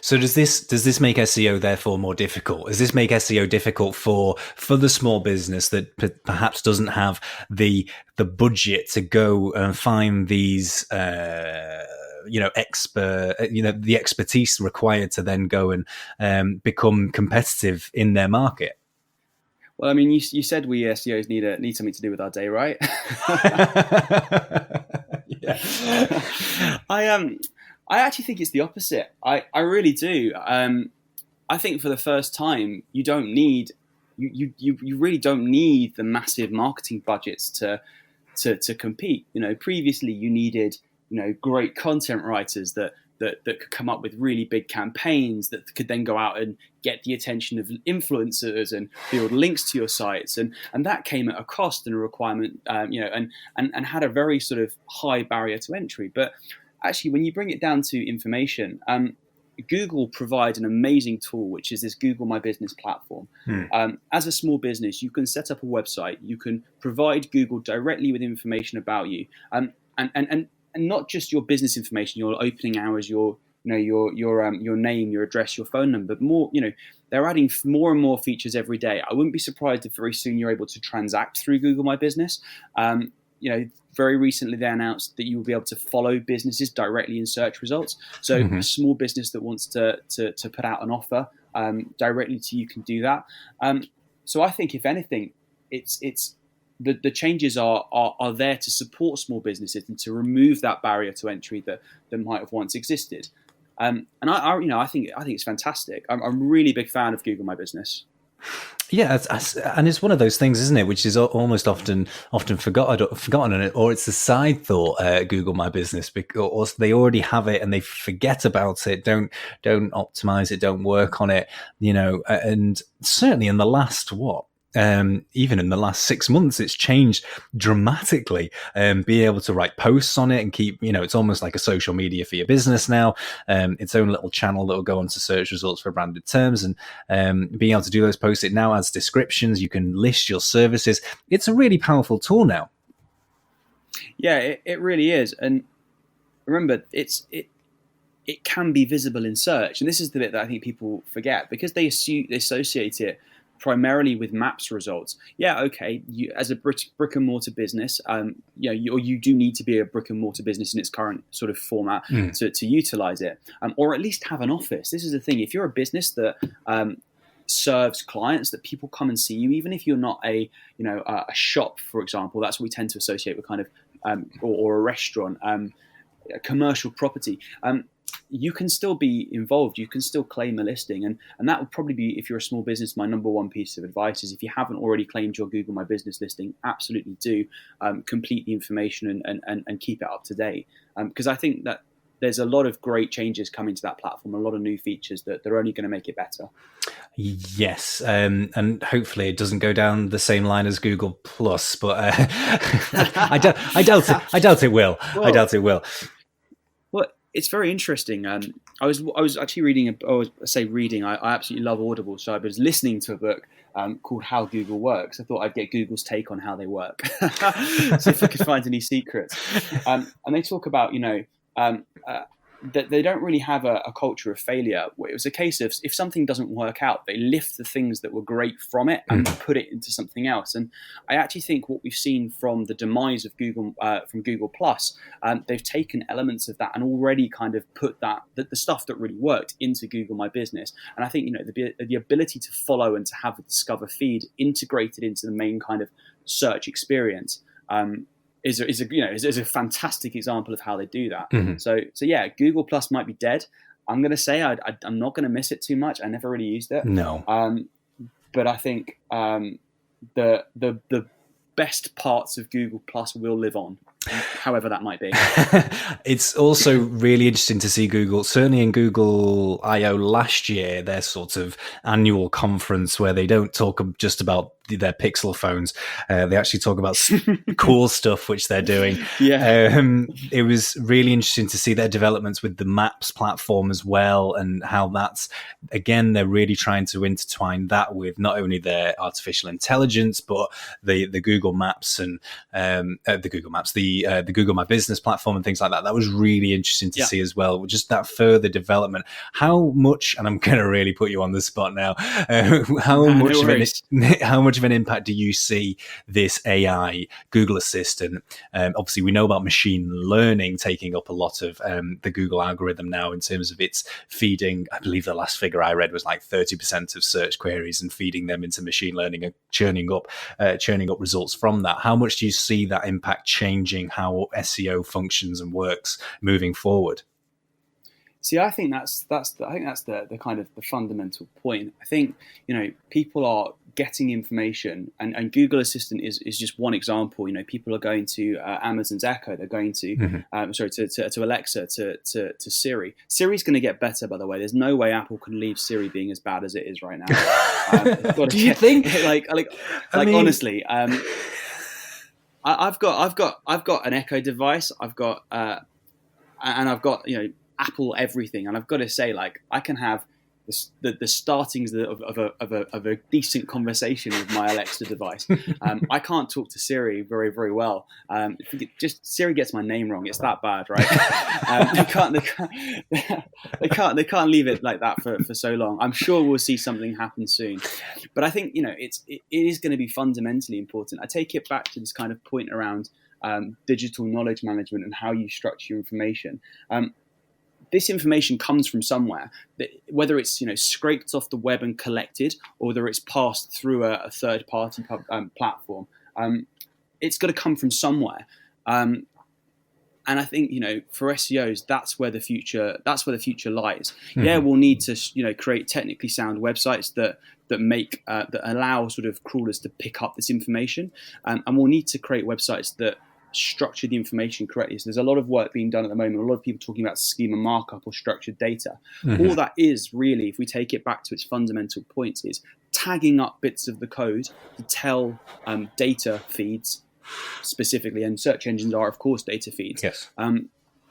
So does this make SEO therefore more difficult? Does this make SEO difficult for the small business that perhaps doesn't have the budget to go and find these the expertise required to then go and become competitive in their market? Well, I mean, you said we SEOs need something to do with our day, right? Yeah. I actually think it's the opposite. I really do. I think for the first time, you really don't need the massive marketing budgets to compete. Previously you needed great content writers that could come up with really big campaigns that could then go out and get the attention of influencers and build links to your sites, and that came at a cost and a requirement, and had a very sort of high barrier to entry. But actually, when you bring it down to information, Google provides an amazing tool, which is this Google My Business platform. As a small business, you can set up a website. You can provide Google directly with information about you, and not just your business information, your opening hours, your name, your address, your phone number. But more, they're adding more and more features every day. I wouldn't be surprised if very soon you're able to transact through Google My Business. Very recently they announced that you will be able to follow businesses directly in search results. So a small business that wants to put out an offer directly to you can do that. So I think if anything, it's the changes are there to support small businesses and to remove that barrier to entry that might have once existed. And I think it's fantastic. I'm a really big fan of Google My Business. Yeah, and it's one of those things, isn't it, which is almost often forgotten, or it's a side thought. Google My Business, because they already have it and they forget about it, don't optimize it, don't work on it, and certainly in the last even in the last 6 months, it's changed dramatically. Be able to write posts on it and keep, it's almost like a social media for your business now. Its own little channel that will go onto search results for branded terms, and being able to do those posts. It now adds descriptions. You can list your services. It's a really powerful tool now. Yeah, it really is. And remember, it can be visible in search, and this is the bit that I think people forget because they associate it primarily with maps results. Yeah, okay. You, as a brick and mortar business, you do need to be a brick and mortar business in its current sort of format to utilize it, or at least have an office. This is the thing. If you're a business that serves clients, that people come and see you, even if you're not a shop, for example. That's what we tend to associate with kind of or a restaurant, a commercial property, you can still be involved. You can still claim a listing, and that would probably be, if you're a small business, my number one piece of advice is, if you haven't already claimed your Google My Business listing, absolutely do complete the information and keep it up to date, because I think that there's a lot of great changes coming to that platform, a lot of new features that they're only going to make it better. Yes, and hopefully it doesn't go down the same line as Google Plus, but I doubt it will. Well, I doubt it will. Well, it's very interesting. I was actually reading. I absolutely love Audible, so I was listening to a book called How Google Works. I thought I'd get Google's take on how they work, see if I could find any secrets. And they talk about, that they don't really have a culture of failure. It was a case of, if something doesn't work out, they lift the things that were great from it and put it into something else. And I actually think what we've seen from the demise of Google, from Google Plus, they've taken elements of that and already kind of put the stuff that really worked into Google My Business. And I think, the ability to follow and to have a Discover feed integrated into the main kind of search experience, is a fantastic example of how they do that. So yeah, Google Plus might be dead. I'm going to say I'm not going to miss it too much. I never really used it. No. But I think the best parts of Google Plus will live on, however that might be. It's also really interesting to see Google, certainly in Google I/O last year, their sort of annual conference, where they don't talk just about their Pixel phones. They actually talk about cool stuff which they're doing. Yeah. It was really interesting to see their developments with the Maps platform as well, and how that's, again, they're really trying to intertwine that with not only their artificial intelligence, but the Google Maps and the Google My Business platform and things like that. That was really interesting to see as well, just that further development. How much, and I'm going to really put you on the spot now, how much of an impact do you see this AI Google Assistant? Obviously, we know about machine learning taking up a lot of the Google algorithm now in terms of its feeding. I believe the last figure I read was like 30% of search queries and feeding them into machine learning and churning up results from that. How much do you see that impact changing how SEO functions and works moving forward? See, I think that's the kind of the fundamental point. I think, people are getting information, and Google Assistant is just one example. People are going to Amazon's Echo, they're going to to Alexa, to Siri. Siri's going to get better, by the way. There's no way Apple can leave Siri being as bad as it is right now. Do you think? Honestly, I've got an Echo device. I've got Apple everything, and I've got to say, I can have the startings of a decent conversation with my Alexa device. I can't talk to Siri very, very well. Siri gets my name wrong. It's that bad, right? They can't leave it like that for so long. I'm sure we'll see something happen soon, but I think it is going to be fundamentally important. I take it back to this kind of point around digital knowledge management and how you structure your information. This information comes from somewhere, whether it's scraped off the web and collected, or whether it's passed through a third-party platform. It's got to come from somewhere, and I think for SEOs, that's where the future lies. Mm-hmm. Yeah, we'll need to create technically sound websites that allow sort of crawlers to pick up this information, and we'll need to create websites that structure the information correctly. So there's a lot of work being done at the moment. A lot of people talking about schema markup or structured data. Mm-hmm. All that is really, if we take it back to its fundamental points, is tagging up bits of the code to tell data feeds specifically, and search engines are of course data feeds. Yes.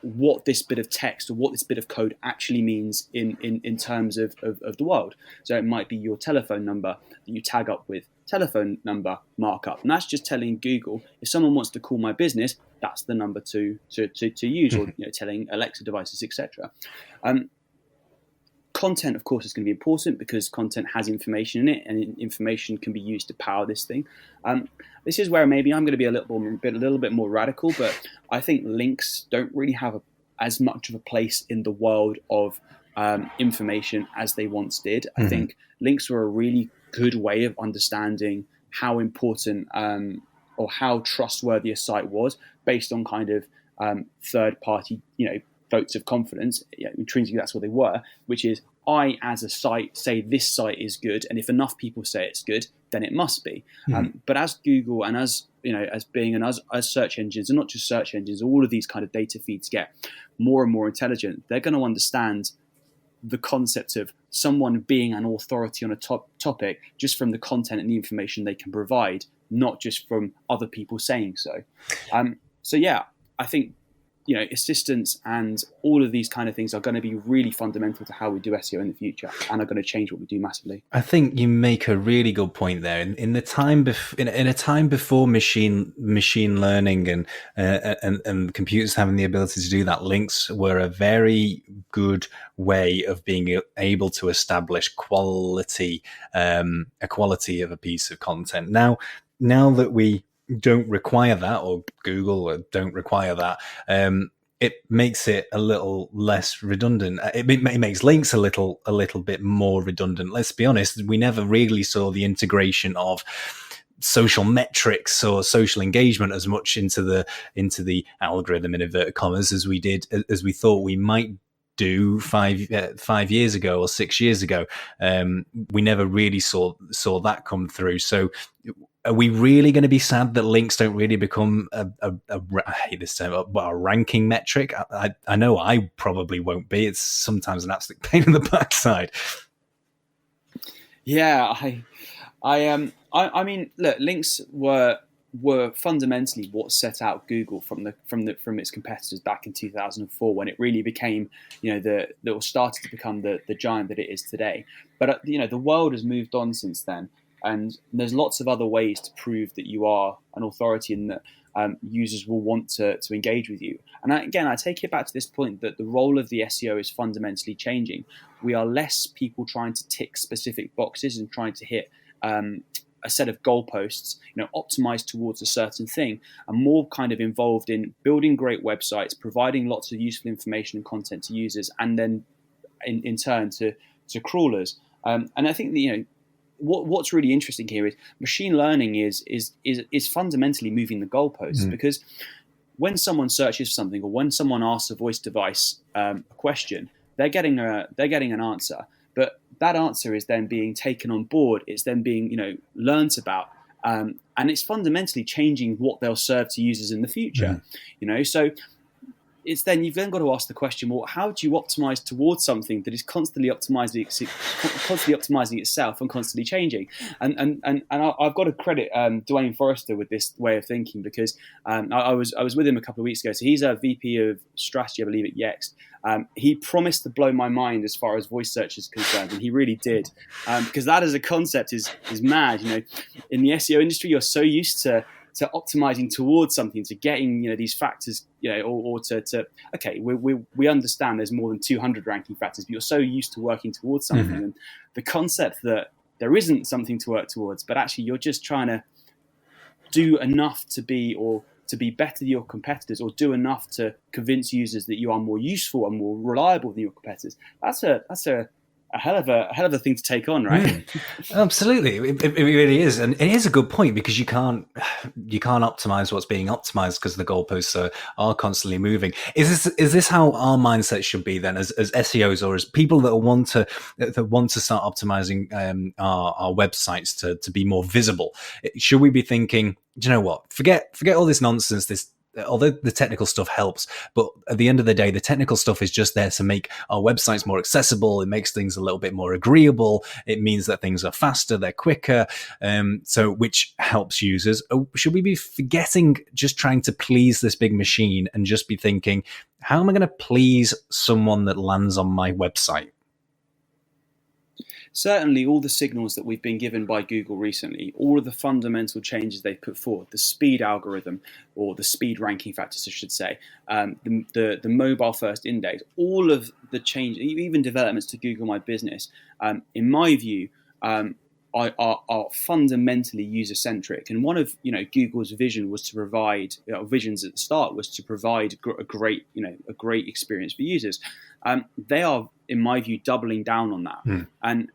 What this bit of text or what this bit of code actually means in terms of the world. So it might be your telephone number that you tag up with telephone number markup, and that's just telling Google, if someone wants to call my business, that's the number to use, or telling Alexa devices, etc. Content, of course, is going to be important because content has information in it, and information can be used to power this thing. This is where maybe I'm going to be a little bit more radical, but I think links don't really have as much of a place in the world of information as they once did. Mm-hmm. I think links were a really good way of understanding how important or how trustworthy a site was based on kind of third party, votes of confidence. Intrinsically, that's what they were, which is I, as a site, say this site is good, and if enough people say it's good, then it must be. But as Google and as Bing and as search engines, and not just search engines, all of these kind of data feeds get more and more intelligent, they're going to understand the concept of someone being an authority on a topic just from the content and the information they can provide, not just from other people saying so. So yeah, I think assistance and all of these kind of things are going to be really fundamental to how we do SEO in the future, and are going to change what we do massively. I think you make a really good point there. In the time in a time before machine learning and computers having the ability to do that, links were a very good way of being able to establish quality, a quality of a piece of content. Now that we don't require that, or Google don't require that, it makes it a little less redundant. It makes links a little bit more redundant. Let's be honest, we never really saw the integration of social metrics or social engagement as much into the algorithm in inverted commas as we thought we might do 5 years ago or 6 years ago. We never really saw that come through. So are we really going to be sad that links don't really become I hate this term, but a ranking metric? I know I probably won't be. It's sometimes an absolute pain in the backside. Yeah, I mean, look, links were fundamentally what set out Google from its competitors back in 2004, when it really became, started to become the giant that it is today. But the world has moved on since then. And there's lots of other ways to prove that you are an authority and that users will want to engage with you. And I take it back to this point that the role of the SEO is fundamentally changing. We are less people trying to tick specific boxes and trying to hit a set of goalposts, optimized towards a certain thing, and more kind of involved in building great websites, providing lots of useful information and content to users, and then in turn to crawlers. And I think that, what's really interesting here is machine learning is fundamentally moving the goalposts, because when someone searches for something, or when someone asks a voice device a question, they're getting an answer, but that answer is then being taken on board. It's then being learnt about, and it's fundamentally changing what they'll serve to users in the future. So you've then got to ask the question, well, how do you optimize towards something that is constantly optimizing itself and constantly changing? And I've got to credit Dwayne Forrester with this way of thinking, because I was with him a couple of weeks ago. So he's a VP of strategy, I believe, at Yext. He promised to blow my mind as far as voice search is concerned, and he really did, because that as a concept is mad. In the SEO industry, you're so used to optimizing towards something, to getting these factors, or to we understand there's more than 200 ranking factors, but you're so used to working towards something, and the concept that there isn't something to work towards, but actually you're just trying to do enough to be better than your competitors, or do enough to convince users that you are more useful and more reliable than your competitors. That's a hell of a thing to take on, right? Absolutely, it really is, and it is a good point, because you can't optimize what's being optimized, because the goalposts are constantly moving. Is this how our mindset should be then, as SEOs, or as people that want to start optimizing our websites to be more visible? Should we be thinking, do you know what? Forget all this nonsense. Although the technical stuff helps, but at the end of the day, the technical stuff is just there to make our websites more accessible. It makes things a little bit more agreeable. It means that things are faster, they're quicker, so which helps users. Should we be forgetting just trying to please this big machine and just be thinking, how am I going to please someone that lands on my website? Certainly all the signals that we've been given by Google recently, all of the fundamental changes they've put forward, the speed algorithm, or the speed ranking factors, I should say, the mobile first index, all of the change, even developments to Google My Business, in my view, are fundamentally user-centric. And one of Google's vision was to provide visions at the start was to provide a great experience for users. They are, in my view, doubling down on that.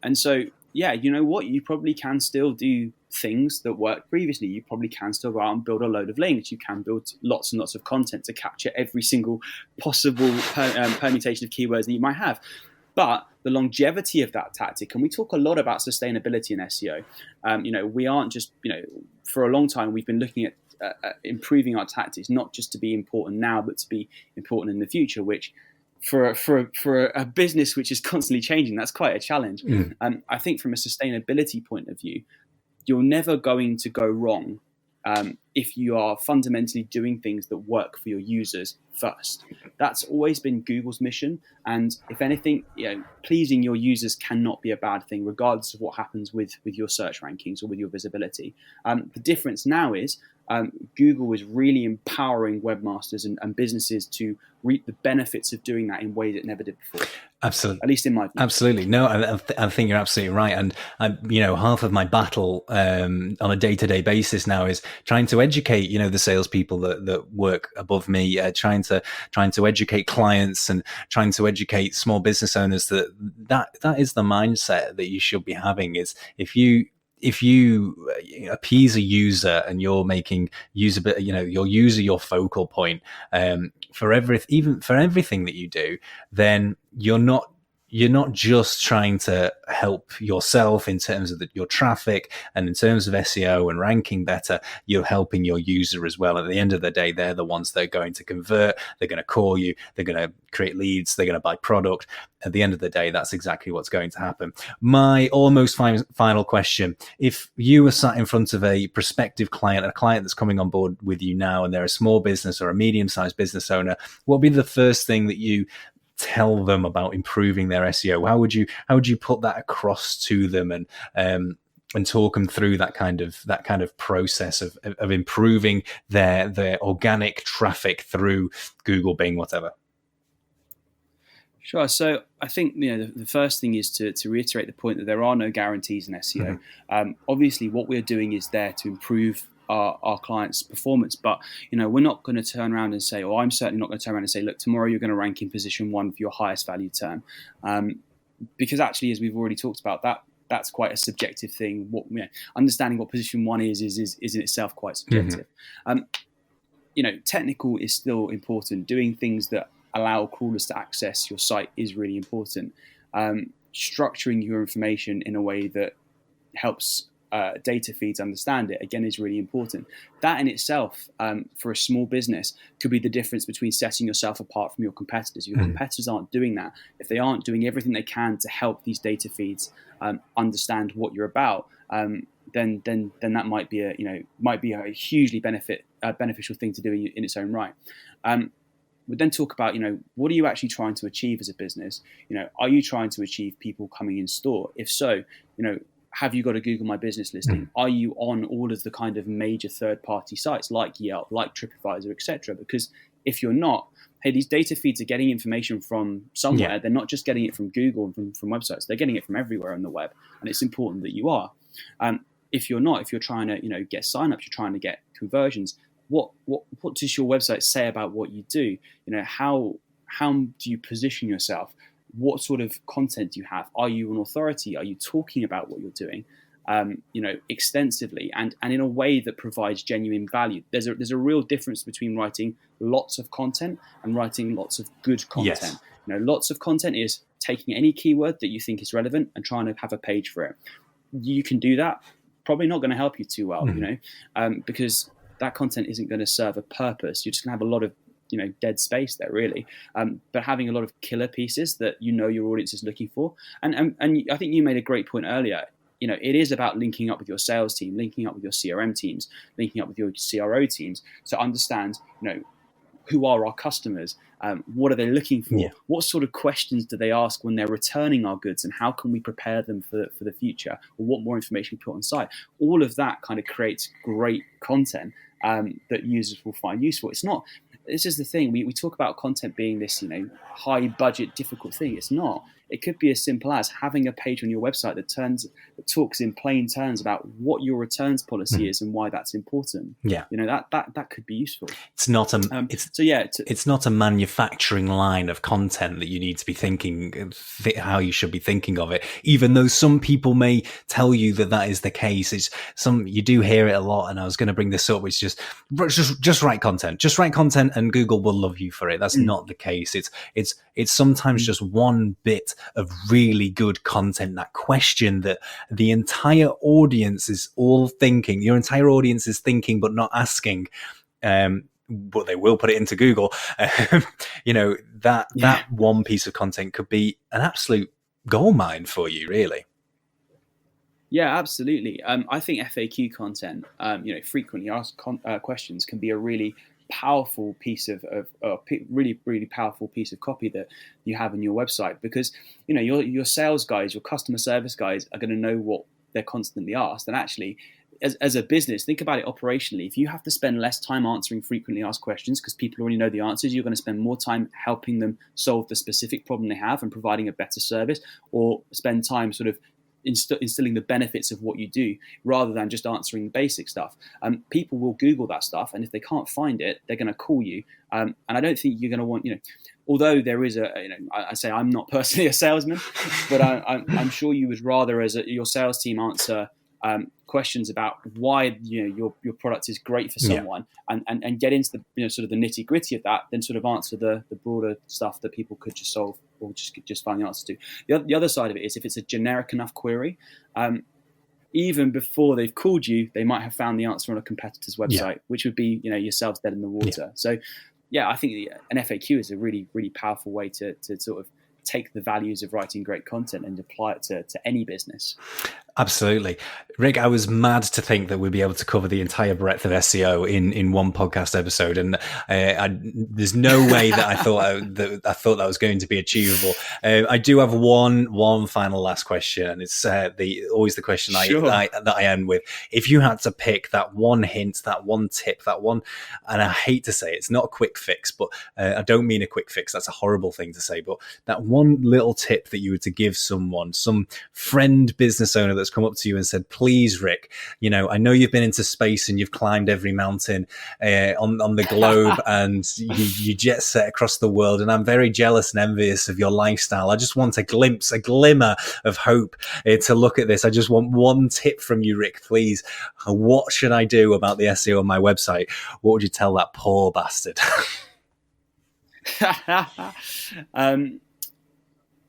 And so yeah, you know what? You probably can still do things that worked previously. You probably can still go out and build a load of links. You can build lots and lots of content to capture every single possible permutation of keywords that you might have. But the longevity of that tactic, and we talk a lot about sustainability in SEO. We aren't just, for a long time, we've been looking at improving our tactics, not just to be important now, but to be important in the future, which for a business which is constantly changing, that's quite a challenge. I think from a sustainability point of view, you're never going to go wrong if you are fundamentally doing things that work for your users first. That's always been Google's mission. And if anything, pleasing your users cannot be a bad thing, regardless of what happens with your search rankings or with your visibility. The difference now is Google is really empowering webmasters and businesses to reap the benefits of doing that in ways it never did before. Absolutely. At least in my view. Absolutely. No, I think you're absolutely right. And, half of my battle on a day-to-day basis now is trying to educate, the salespeople that work above me, trying to educate clients and trying to educate small business owners that is the mindset that you should be having. Is if you appease a user and you're making your user your focal point for everything that you do, then you're not just trying to help yourself in terms of your traffic and in terms of SEO and ranking better. You're helping your user as well. At the end of the day, they're the ones that are going to convert. They're going to call you. They're going to create leads. They're going to buy product. At the end of the day, that's exactly what's going to happen. My almost final question: if you were sat in front of a prospective client, a client that's coming on board with you now, and they're a small business or a medium-sized business owner, what would be the first thing that you tell them about improving their SEO? How would you put that across to them and talk them through that kind of process of improving their organic traffic through Google, Bing, whatever? Sure. So I think the first thing is to reiterate the point that there are no guarantees in SEO. Obviously, what we're doing is there to improve our clients' performance, but we're not going to turn around and say, or I'm certainly not going to turn around and say, look, tomorrow you're going to rank in position 1 for your highest value term, because actually, as we've already talked about, that's quite a subjective thing. Understanding what position 1 is in itself quite subjective. Technical is still important. Doing things that allow crawlers to access your site is really important. Structuring your information in a way that helps data feeds understand it, again, is really important. That in itself, for a small business, could be the difference between setting yourself apart from your competitors. Your competitors aren't doing that. If they aren't doing everything they can to help these data feeds understand what you're about, then that might be a hugely beneficial thing to do in its own right. We'd then talk about, what are you actually trying to achieve as a business? Are you trying to achieve people coming in store? If so, have you got a Google My Business listing? Are you on all of the kind of major third-party sites like Yelp, like TripAdvisor, etc.? Because if you're not, hey, these data feeds are getting information from somewhere. Yeah. They're not just getting it from Google and from websites. They're getting it from everywhere on the web, and it's important that you are. If you're not, if you're trying to, get signups, you're trying to get conversions. What does your website say about what you do? How do you position yourself? What sort of content do you have? Are you an authority? Are you talking about what you're doing, extensively and in a way that provides genuine value? There's a real difference between writing lots of content and writing lots of good content. Yes. Lots of content is taking any keyword that you think is relevant and trying to have a page for it. You can do that. Probably not going to help you too well, because that content isn't going to serve a purpose. You're just going to have a lot of dead space there, really. But having a lot of killer pieces that your audience is looking for, and I think you made a great point earlier. It is about linking up with your sales team, linking up with your CRM teams, linking up with your CRO teams to understand, who are our customers, what are they looking for, what sort of questions do they ask when they're returning our goods, and how can we prepare them for the future, or what more information we put on site. All of that kind of creates great content that users will find useful. It's not. this is the thing. We talk about content being this, high budget, difficult thing. It's not. It could be as simple as having a page on your website that talks in plain terms about what your returns policy is and why that's important. Yeah, that could be useful. It's not it's not a manufacturing line of content that you need to be thinking how you should be thinking of it. Even though some people may tell you that is the case, you do hear it a lot. And I was going to bring this up, which just write content, and Google will love you for it. That's not the case. It's sometimes just one bit of really good content, that question that the entire audience is all thinking. Your entire audience is thinking but not asking. But they will put it into Google. That one piece of content could be an absolute goldmine for you, really. Yeah, absolutely. I think FAQ content, frequently asked questions, can be a really powerful piece of really, really powerful piece of copy that you have on your website, because your sales guys, your customer service guys are going to know what they're constantly asked. And actually, as a business, think about it operationally. If you have to spend less time answering frequently asked questions because people already know the answers, you're going to spend more time helping them solve the specific problem they have and providing a better service, or spend time sort of instilling the benefits of what you do rather than just answering the basic stuff. People will Google that stuff, and if they can't find it, they're going to call you. And I don't think you're going to want, although there is I say I'm not personally a salesman, but I'm sure you would rather, your sales team, answer questions about why your product is great for someone, and get into the sort of the nitty gritty of that, then sort of answer the broader stuff that people could just solve or just find the answer to. The other side of it is, if it's a generic enough query, even before they've called you, they might have found the answer on a competitor's website, which would be yourselves dead in the water. So I think an FAQ is a really, really powerful way to sort of take the values of writing great content and apply it to any business. Absolutely. Ric, I was mad to think that we'd be able to cover the entire breadth of SEO in one podcast episode, and there's no way that I thought that was going to be achievable. I do have one final last question, and it's always the question that I end with. If you had to pick that one hint, that one tip, that one, and I hate to say it's not a quick fix, but I don't mean a quick fix. That's a horrible thing to say, but that one little tip that you were to give someone, some friend, business owner that's come up to you and said, please, Ric, I know you've been into space and you've climbed every mountain on the globe and you jet set across the world, and I'm very jealous and envious of your lifestyle. I just want a glimmer of hope to look at this. I just want one tip from you, Ric, please. What should I do about the SEO on my website? What would you tell that poor bastard?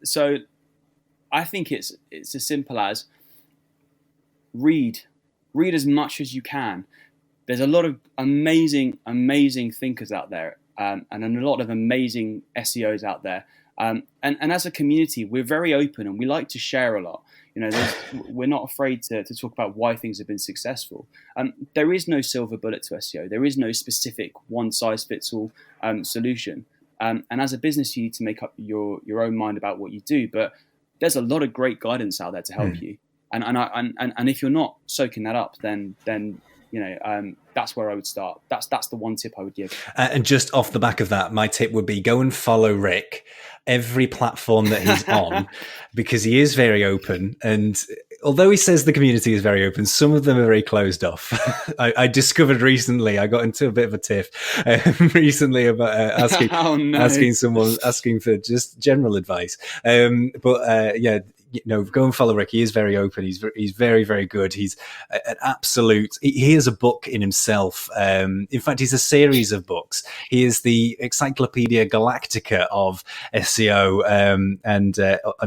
So I think it's as simple as read as much as you can. There's a lot of amazing thinkers out there, and a lot of amazing SEOs out there. And as a community, we're very open and we like to share a lot. We're not afraid to talk about why things have been successful. There is no silver bullet to SEO. There is no specific one-size-fits-all solution. And as a business, you need to make up your own mind about what you do. But there's a lot of great guidance out there to help you. And if you're not soaking that up, then that's where I would start. That's the one tip I would give. And just off the back of that, my tip would be go and follow Ric every platform that he's on, because he is very open. And although he says the community is very open, some of them are very closed off. I discovered recently, I got into a bit of a tiff recently about asking for just general advice. Go and follow Ric. He is very open. He's very, very good. He's an absolute. He is a book in himself. In fact, he's a series of books. He is the Encyclopedia Galactica of SEO and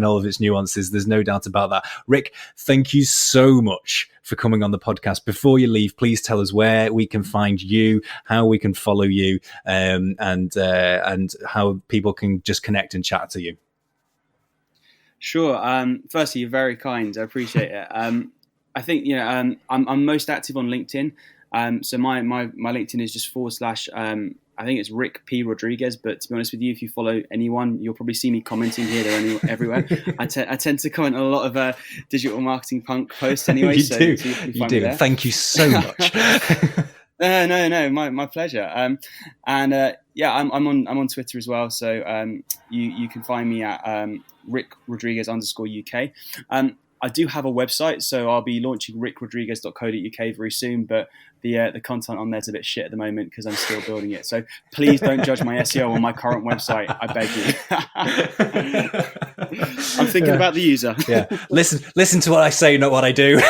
all of its nuances. There's no doubt about that. Ric, thank you so much for coming on the podcast. Before you leave, please tell us where we can find you, how we can follow you, and how people can just connect and chat to you. Sure. Firstly, you're very kind. I appreciate it. I think I'm most active on LinkedIn. So my LinkedIn is just / I think it's Ric P. Rodriguez. But to be honest with you, if you follow anyone, you'll probably see me commenting here, there, everywhere. I tend to comment on a lot of digital marketing punk posts anyway. You do. Thank you so much. No, my pleasure. Yeah, I'm on Twitter as well, so you can find me at Ric Rodriguez _UK. I do have a website, so I'll be launching ricrodriguez.co.uk very soon, but the content on there's a bit shit at the moment because I'm still building it. So please don't judge my SEO on my current website, I beg you. I'm thinking about the user. Yeah, listen to what I say, not what I do.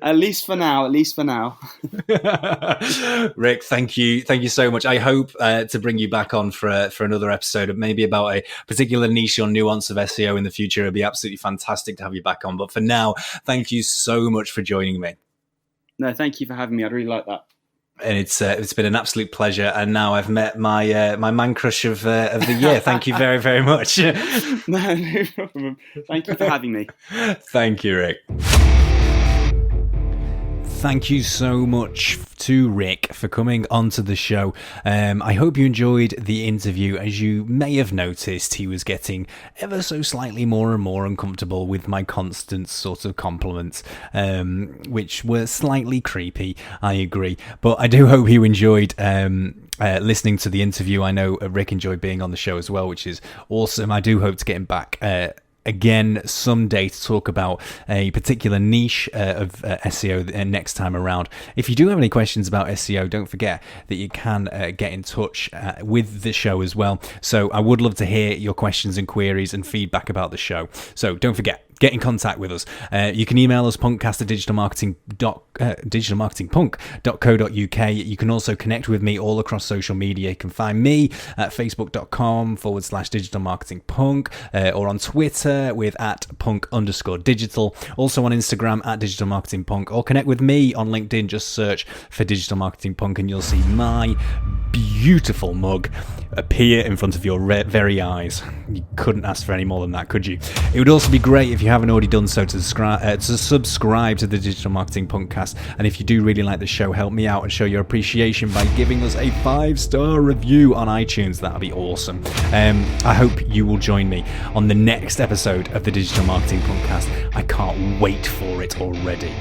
At least for now. Ric, thank you so much. I hope to bring you back on for another episode, maybe about a particular niche or nuance of SEO in the future. It'd be absolutely fantastic to have you back on. But for now, thank you so much for joining me. No, thank you for having me. I'd really like that. And it's been an absolute pleasure. And now I've met my my man crush of the year. Thank you very, very much. No problem. Thank you for having me. Thank you, Ric. Thank you so much to Ric for coming onto the show. I hope you enjoyed the interview. As you may have noticed, he was getting ever so slightly more and more uncomfortable with my constant sort of compliments, which were slightly creepy, I agree. But I do hope you enjoyed listening to the interview. I know Ric enjoyed being on the show as well, which is awesome. I do hope to get him back again someday to talk about a particular niche of SEO next time around. If you do have any questions about SEO, don't forget that you can get in touch with the show as well. So I would love to hear your questions and queries and feedback about the show. So don't forget, get in contact with us. You can email us digitalmarketingpunk.co.uk. You can also connect with me all across social media. You can find me at facebook.com/digitalmarketingpunk or on Twitter with @punk_digital. Also on Instagram @digitalmarketingpunk, or connect with me on LinkedIn. Just search for Digital Marketing Punk and you'll see my beautiful mug appear in front of your very eyes. You couldn't ask for any more than that, could you? It would also be great if you haven't already done so to subscribe to the Digital Marketing Punkcast. And if you do really like the show, help me out and show your appreciation by giving us a 5-star review on iTunes. That'd be awesome. I hope you will join me on the next episode of the Digital Marketing Punkcast. I can't wait for it already.